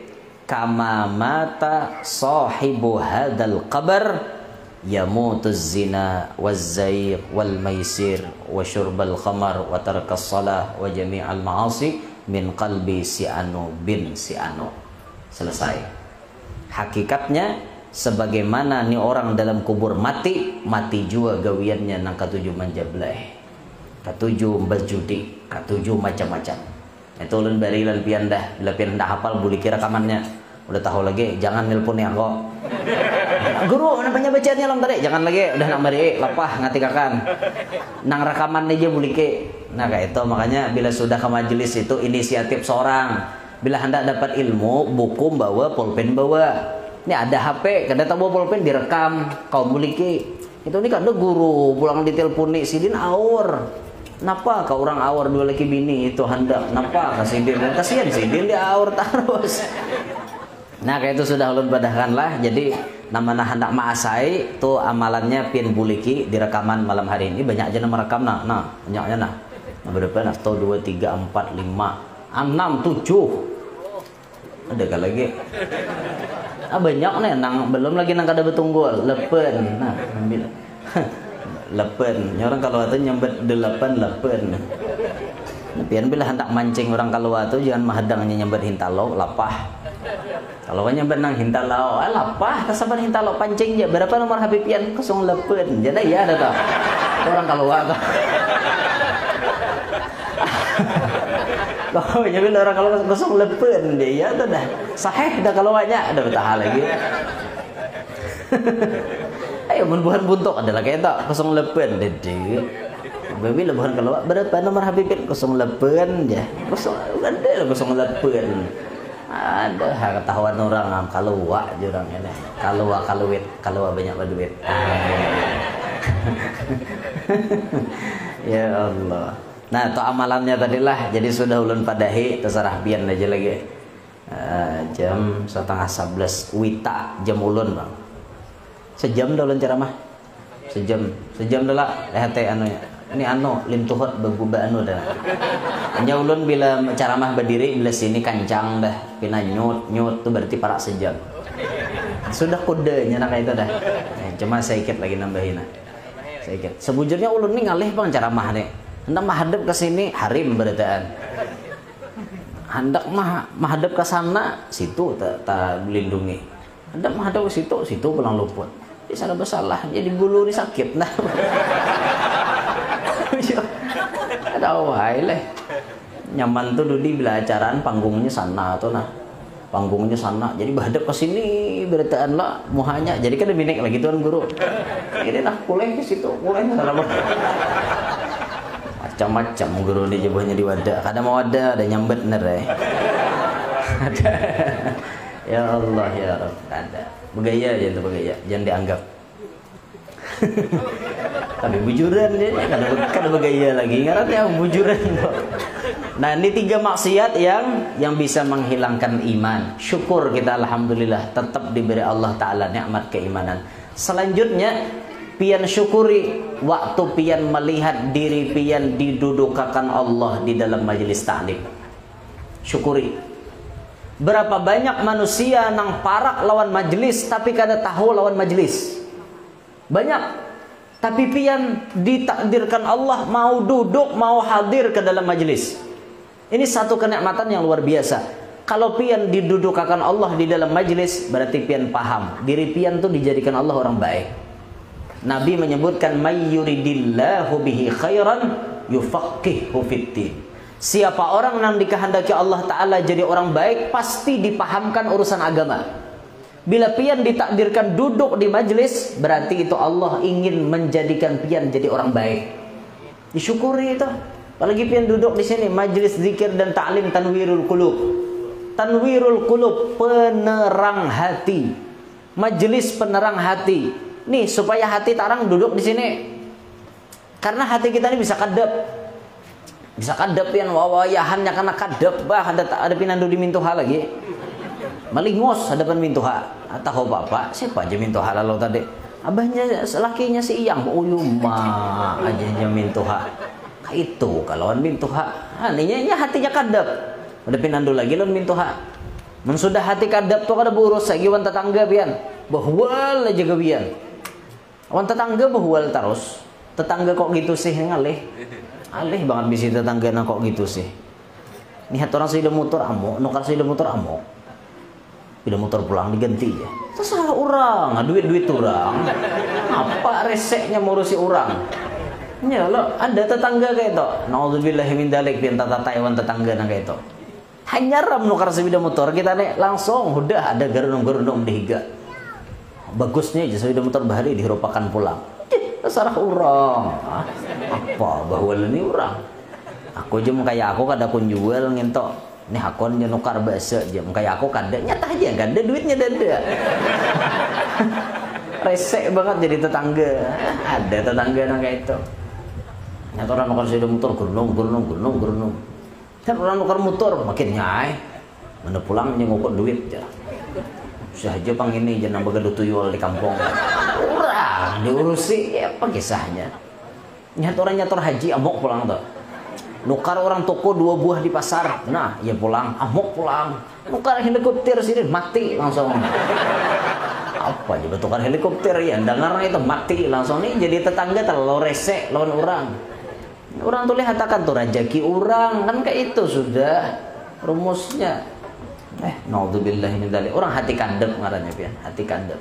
kama mata sahibu hadal qabr yamutuz zina waz-zair wal maisir wa syurbal khamar wa tarkas salah wa jami'al ma'asi min qalbi si anu bin si anu. Selesai. Hakikatnya sebagaimana ni orang dalam kubur mati, mati juga gawiannya nang katujuh manjableh, katujuh berjudi, katujuh macam-macam. Itu ulun bari lan pian dah, bila pian dah hafal boleh kira rekamannya. Udah tahu lagi, jangan nelpon ya kok. Guru, namanya bacaannya lam tadi, jangan lagi, udah nak bari lapah ngatikakan. Nang rekaman aja boleh ke. Nah kayak itu makanya bila sudah ke majelis itu inisiatif seorang. Bila hendak dapat ilmu, buku bawa, pulpen bawa. Ini ada HP, kada tahu bawa pulpen direkam, kau boleh ke. Itu ni kan ada guru pulang diteleponi sidin aur. Napa kau orang aur dua laki bini itu hendak napa kasih sidin, kasihan sidin dia aur terus. Nah kayak itu sudah ulun badahkan lah. Jadi nama hendak maasai tu amalannya pian buliki di rekaman malam hari ini banyak aja nama rekam nah banyaknya nah berapa nah 1 2 3 4 5 6 7 ada kan lagi banyak nih nang belum lagi nang kada betunggul lepen nah ambil lepen orang kalau itu nyambet 8 pian bila hendak mancing orang kalau itu jangan mahadangnya nyambet hintalo lapah. Kalau nyamber nang hintalau, lapah kasaban hintalau pancing je. Berapa nomor HP pian? 08. Jadi ya ada tak? Orang kalau apa? Kalau nyamber orang kalau 08 dia ya tu dah. Sahih dah kalau banyak ada betah lagi. Ayo buhan buntok adalah kayak tak 08 dede. Babi lebuhan kalau berapa nomor HP pian? 08 je. 08. Ada ketahuan orang kalau je orang ini kalau banyak duit. Ya Allah. Nah itu amalannya tadilah. Jadi sudah ulun padahi terserah pian aja lagi. Jam 10:30 wita jam ulun bang. Sejam dah ulun ceramah. Sejam dah lah. Lihat anu ya. Ini lim tuhut beguba dah. Hanya ulun bila ceramah berdiri bila sini kancang dah, pina nyut tu berarti parak sejam. Sudah kodenya nak itu dah. Cuma sedikit lagi nambahin lah. Sedikit. Sebujurnya ulun ni ngalih bang ceramah ni. Hendak menghadap ke sini harim beritaan. Hendak menghadap ke sana situ tak melindungi. Hendak menghadap ke situ pulang luput. Di sana bersalah jadi bulu ni sakit nah. Ada wahai leh nyaman tuh Dudi bila acaraan panggungnya sana tuh nah panggungnya sana jadi berhadap ke sini beritaan lah muhanya jadi kan deminek lagi tuan guru ini nah boleh ke situ boleh macam-macam guru ni jebahnya di wadah kadang mau ada nyambet ner ada ya Allah ya Rabb ada bergaya aja tuh bergaya jangan dianggap tapi bujuran dia kan bergaya lagi ngarannya bujuran. Nah ini 3 maksiat yang bisa menghilangkan iman. Syukur kita alhamdulillah tetap diberi Allah Ta'ala nikmat keimanan. Selanjutnya pian syukuri waktu pian melihat diri pian didudukakan Allah di dalam majelis ta'lim. Syukuri. Berapa banyak manusia nang parak lawan majelis tapi kada tahu lawan majelis. Banyak. Tapi pian ditakdirkan Allah mau duduk, mau hadir ke dalam majelis. Ini satu kenikmatan yang luar biasa. Kalau pian didudukakan Allah di dalam majelis, berarti pian paham diri pian tuh dijadikan Allah orang baik. Nabi menyebutkan may yuridillahu bihi khairan yufaqihu fiddin. Siapa orang yang dikehendaki Allah Ta'ala jadi orang baik, pasti dipahamkan urusan agama. Bila pian ditakdirkan duduk di majelis, berarti itu Allah ingin menjadikan pian jadi orang baik. Disyukuri itu. Apalagi pian duduk di sini, majelis zikir dan ta'lim tanwirul qulub. Tanwirul qulub, penerang hati. Majelis penerang hati. Nih, supaya hati tarang duduk di sini. Karena hati kita ini bisa kadep. Bisa kadep pian wawayahannya karena kadep bah ada pinandu di mintuha lagi. Malingos hadapan mintuha. Atau bapak, siapa aja mintuha lalu tadi? Abahnya lakinya si Iyang, uyuma aja mintuha. Itu kalau mintuha, aninya hatinya kadep. Ada pinandu lagi lawan mintuha. Men sudah hati kadep tuh kada burus lagi wan tetangga pian. Bahwal aja gawian. Wan tetangga bahwal terus. Tetangga kok gitu sih ngalih. Alih banget bisi tetangga nang kok gitu sih. Nihat orang sudah motor amok, nukar sudah motor amok. Bila motor pulang diganti ya. Terserah orang, duit orang. Apa reseknya ngurusi orang? Ya lo ada tetangga kayak itu. Nauzubillahi min dzalik pian tata Taiwan tetangga nang kayak itu. Hanya ram nukar sepeda motor kita nih langsung udah ada gerundung-gerundung dihiga. Bagusnya aja sepeda motor bahari dirupakan pulang. Terserah orang. Apa bahwa ini orang. Aku aja kayak aku kada kun jual ngentok. Nih aku nukar bahasa aja. Kayak aku kada nyata aja kan ada duitnya dada. Resek banget jadi tetangga. Ada tetangga nang kayak itu. Nyata orang nukar sepeda motor gurunung. Dan orang nukar motor makin nyai. Mana pulang nyengokot duit aja. Saja pang ini jangan begaduh tuyul di kampung. Orang diurusi ya apa kisahnya. Nyator haji amok pulang tuh. Nukar orang toko 2 buah di pasar. Nah, ya pulang, amok pulang. Nukar helikopter sini mati langsung. Apa aja tukar helikopter ya, dengar itu mati langsung nih jadi tetangga terlalu resek lawan orang. Orang tuh lihat akan tuh rezeki orang kan kayak itu sudah rumusnya. Naudzubillahi min dzalik. Orang hati kandep ngarannya pian, hati kandep.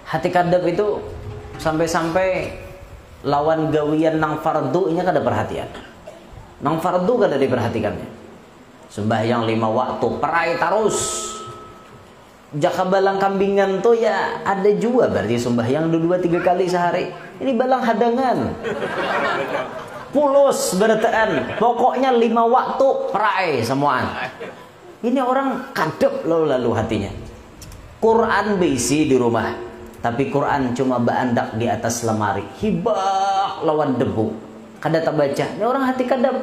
Hati kandep itu sampai-sampai lawan gawian nang fardu nya kada perhatian. Nang fardu kada diperhatikannya. Sembahyang 5 waktu, perai terus. Jaka balang kambingan tuh ya ada juga berarti sembahyang 2-3 kali sehari. Ini balang hadangan. Pulus bertaan. Pokoknya 5 waktu perai semuaan. Ini orang kadep lalu hatinya. Quran berisi di rumah, tapi Quran cuma beandak di atas lemari. Hibak lawan debu. Kada tak baca. Ini orang hati kadep.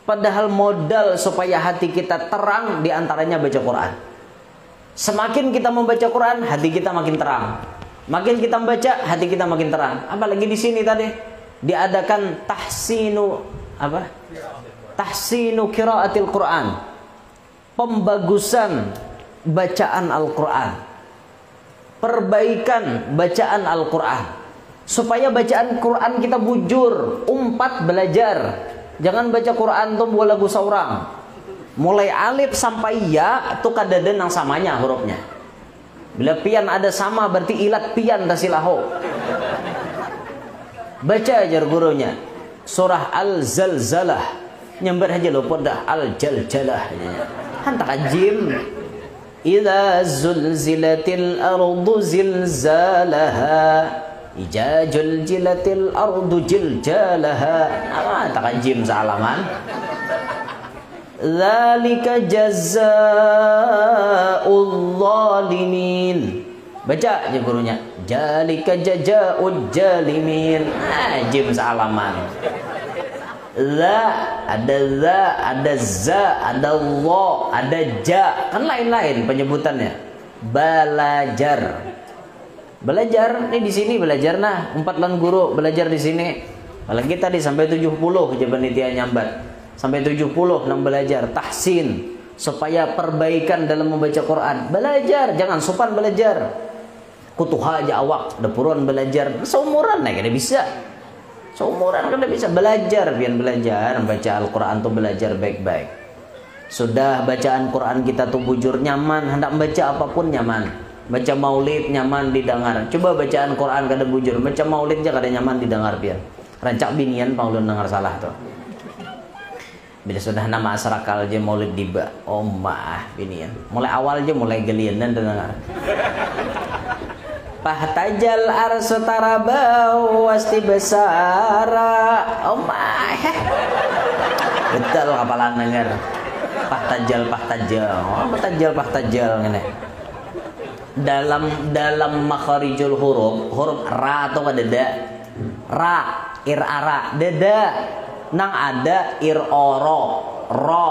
Padahal modal supaya hati kita terang diantaranya baca Quran. Semakin kita membaca Quran, hati kita makin terang. Makin kita membaca, hati kita makin terang. Apalagi di sini tadi diadakan tahsinu apa? Tahsinu qiraatil Quran. Pembagusan bacaan Al-Quran. Perbaikan bacaan Al-Quran. Supaya bacaan Quran kita bujur, umpat belajar. Jangan baca Quran tuh buat lagu seorang. Mulai alif sampai ya tuh kadada nang samanya hurufnya. Bila pian ada sama berarti ilat pian tasilaho. Baca aja gurunya surah Al-Zalzalah. Nyamber aja lo dah Al-Jaljalah. Hantak ajim. Idza zulzilatil ardu zilzalaha. Ija juljilatil ardu jiljalaha. Hantak ajim salaman. Dzalika jazaa'ul zalimin. Baca aja gurunya. Dzalika jazaa'ul zalimin. Ajim salaman. Ada za, ada lo, ada ja, kan lain-lain penyebutannya. Belajar, ini di sini belajar nah. 4 lan guru belajar di sini. Apalagi tadi sampai 70 aja panitia nyambat. Sampai 70 nang belajar tahsin. supaya perbaikan dalam membaca Quran. Belajar, jangan sopan belajar. Kutuha aja awak, depuran belajar. Seumuran kada bisa. Seumuran kada bisa belajar, biar belajar baca Al-Quran tuh belajar baik-baik. Sudah bacaan Quran kita tuh bujur nyaman, hendak baca apapun nyaman. Baca maulid nyaman didengar. Coba bacaan Quran kada bujur, baca maulid aja kada nyaman didengar pian. Rancak binian paulun dengar salah tuh. Bila sudah nama asrakal aja maulid diba, oh mah binian. Mulai awal aja mulai gelian dan dengar. Pahtajal arsu tarabau wasti besara, oh mah. Betul kapalan dengar. Pahtajal, oh pahtajal ngene. Dalam makharijul huruf ra atau kada ra irara dada nang ada oro ro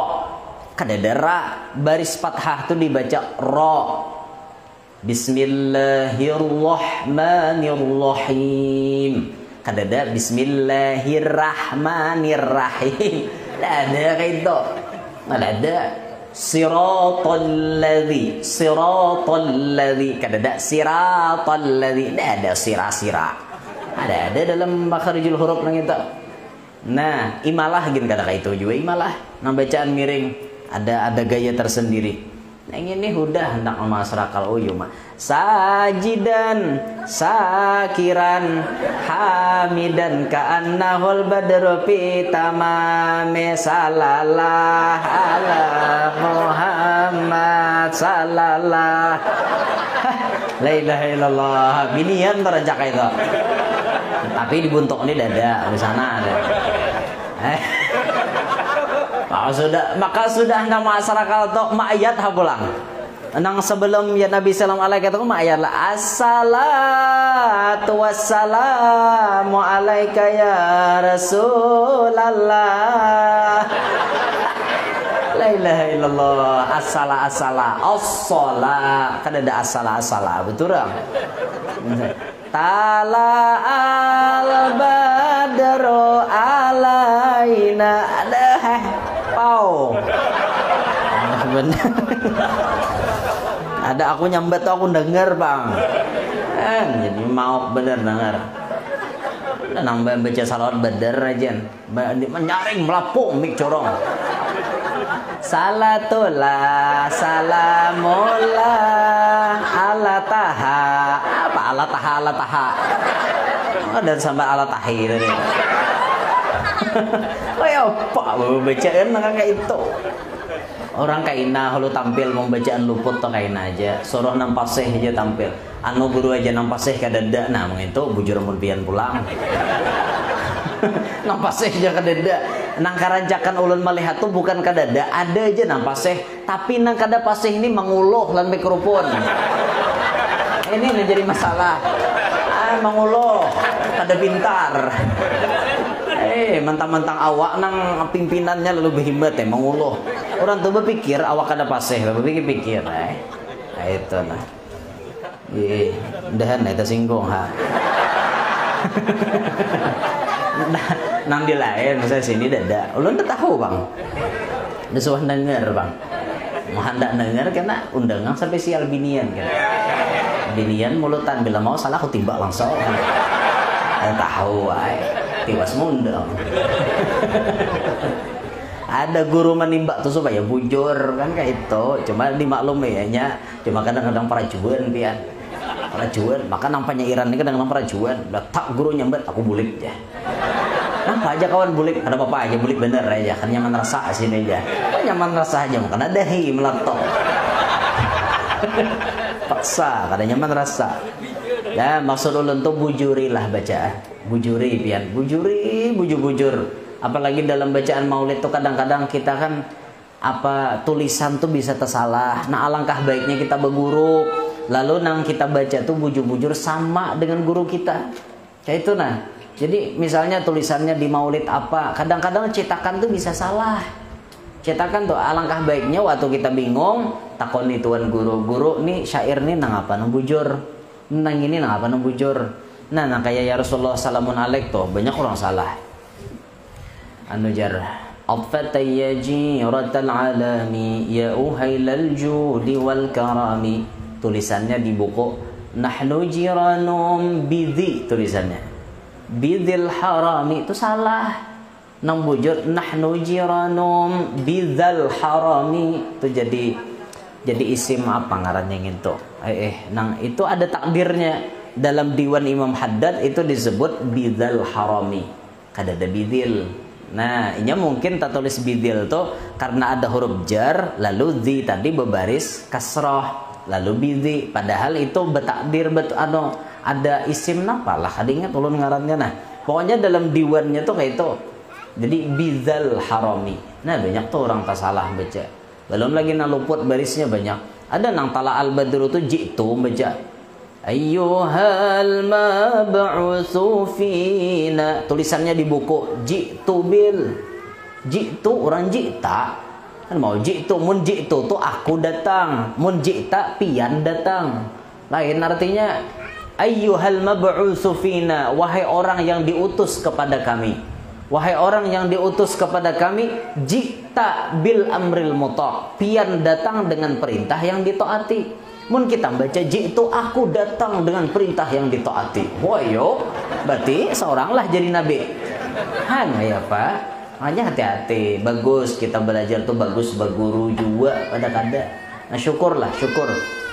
kadada ra baris fathah tuh dibaca ro. Bismillahirrahmanirrahim kadada bismillahirrahmanirrahim. Ada kayak itu ada siratal ladzi kadada siratal ladzi ada sira ada dalam makharijul huruf nang itu. Nah, imalah gin kata itu juga imalah. Nang bacaan miring ada gaya tersendiri. Nah, ini udah hendak masyarakat uyuma. Sajidan, sakiran, hamidan ka'annahul badru fi tamami salallah ala Muhammad salallah. La ilaha illallah. Binian berencak itu. Tapi dibuntuk ini dada di sana ada. Maka sudah nama masyarakat tok maayat hapulang. Nang sebelum ya Nabi sallallahu alaihi wasallam maayat la assalatu wassalamu alaika ya Rasulullah. La ilaha illallah. Assala as-sala kan ada assala betul kan? Tala al-badru alaina ada pau. Benar. Ada aku nyambat tuh aku denger bang. Jadi mau bener denger. Nambah baca salawat bener aja. Menyaring melapung mik corong. Salatullah salamullah ala taha. Apa ala taha dan sampai ala tahi tadi. Oh ya apa bacaan kayak itu. Orang kaina kalau tampil mau bacaan luput to kaina aja. Suruh nampaseh aja tampil. Anu guru aja nampaseh kadada. Nah itu bujur mun pian pulang. Nampaseh aja kadada. Nang karancakan ulun melihat tuh bukan kadada, ada aja nampaseh, tapi nang kada paseh ini menguluh lan mikrofon. Ini menjadi masalah. Menguluh kada pintar. Mentang-mentang awak nang pimpinannya lebih hebat menguluh. Orang tuh berpikir awak kada paseh, berpikir. Nah itu nah. Dahan itu singgung ha. Nang di lain misalnya sini dada ulun udah tahu bang udah suah denger bang mau hendak denger karena undangan spesial binian kan binian mulutan bila mau salah aku timbak langsung kan tahu ay tiwas mundang. Ada guru menimbak tuh supaya bujur kan kayak itu cuma dimaklum ya cuma kadang-kadang parajuan pian parajuan maka nampaknya Iran ini kadang-kadang parajuan tak guru nyambat aku bulik aja. Nampak aja kawan bulik, ada apa aja bulik bener aja, kan nyaman rasa sini aja, nyaman rasa aja, makanya dahi meletok, paksa, kadang nyaman rasa. Ya maksud ulun tuh bujurilah bacaan, bujuri pian, bujur. Apalagi dalam bacaan maulid tuh kadang-kadang kita kan apa tulisan tuh bisa tersalah. Nah alangkah baiknya kita berguru, lalu nang kita baca tuh bujur sama dengan guru kita, kayak itu nah. Jadi misalnya tulisannya di maulid apa, kadang-kadang cetakan tuh bisa salah. Cetakan tuh alangkah baiknya waktu kita bingung, takon nih tuan guru nih syair nih nang apa nang bujur, nang ini nang apa nang bujur. Nah kayak ya Rasulullah salamun alaik tuh banyak orang salah. Anu jar Atfatayya jiratal alami ya uhailal judi wal karami. Tulisannya di buku nahnu jiranum bidhi, tulisannya bidhil harami, itu salah. Nang bujur nahnu jiranum bidzal harami, itu jadi isim apa ngarannya gitu. Nang itu ada takdirnya. Dalam diwan Imam Haddad itu disebut bidzal harami, kada ada bidhil. Nah, ini mungkin tak tulis bidhil tuh karena ada huruf jar, lalu di tadi berbaris kasrah, lalu bidhi. Padahal itu bertakdir ada isim napa lah, ada ingat ulun ngarannya. Nah, pokoknya dalam diwannya tuh kayak itu. Jadi bidzal harami. Nah, banyak tuh orang tak salah baca. Belum lagi naluput barisnya banyak. Ada nang tala al badru tuh jitu baca. Ayyuhal mab'utsu fina, tulisannya di buku jitu bil. Jitu orang jita. Kan mau jitu, mun jitu tuh aku datang, mun jita pian datang. Lain artinya ayyuhal mab'utsu fina, wahai orang yang diutus kepada kami. Wahai orang yang diutus kepada kami, jita bil amril muta, pian datang dengan perintah yang ditaati. Mun kita baca jitu aku datang dengan perintah yang ditaati. Woyo, berarti seoranglah jadi nabi. Ya Pak. Makanya hati-hati. Bagus kita belajar tuh bagus berguru juga pada kada. Nah, syukur.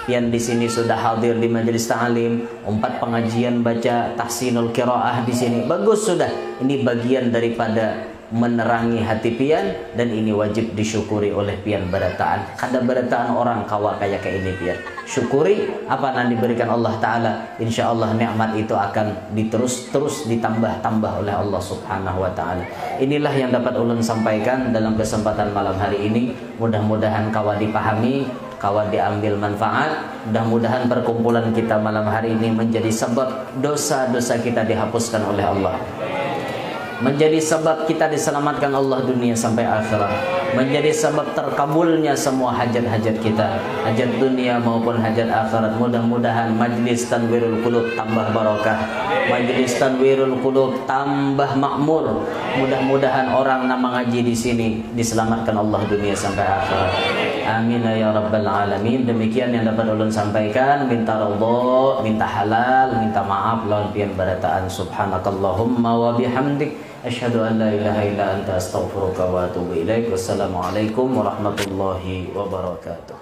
Yang di sini sudah hadir di majelis ta'lim, 4 pengajian baca tahsinul qiraah di sini. Bagus sudah. Ini bagian daripada menerangi hati pian, dan ini wajib disyukuri oleh pian berataan. Kada berataan orang kawa kayak ini pian. Syukuri apa yang diberikan Allah Ta'ala. Insya Allah nikmat itu akan terus ditambah-tambah oleh Allah Subhanahu Wa Ta'ala. Inilah yang dapat ulun sampaikan dalam kesempatan malam hari ini. Mudah-mudahan kawa dipahami, kawa diambil manfaat. Mudah-mudahan perkumpulan kita malam hari ini menjadi sebab dosa-dosa kita dihapuskan oleh Allah, menjadi sebab kita diselamatkan Allah dunia sampai akhirat, menjadi sebab terkabulnya semua hajat-hajat kita, hajat dunia maupun hajat akhirat. Mudah-mudahan majlis Tanwirul Qulub tambah barokah, majlis Tanwirul Qulub tambah makmur. Mudah-mudahan orang nama ngaji di sini diselamatkan Allah dunia sampai akhirat. Amin ya rabbal alamin. Demikian yang dapat ulun sampaikan. Minta ridha, minta halal, minta maaf lawan pian barataan. Subhanakallahumma wa bihamdik, asyhadu an la ilaha illa anta astaghfiruka wa atubu ilaik. Wassalamualaikum warahmatullahi wabarakatuh.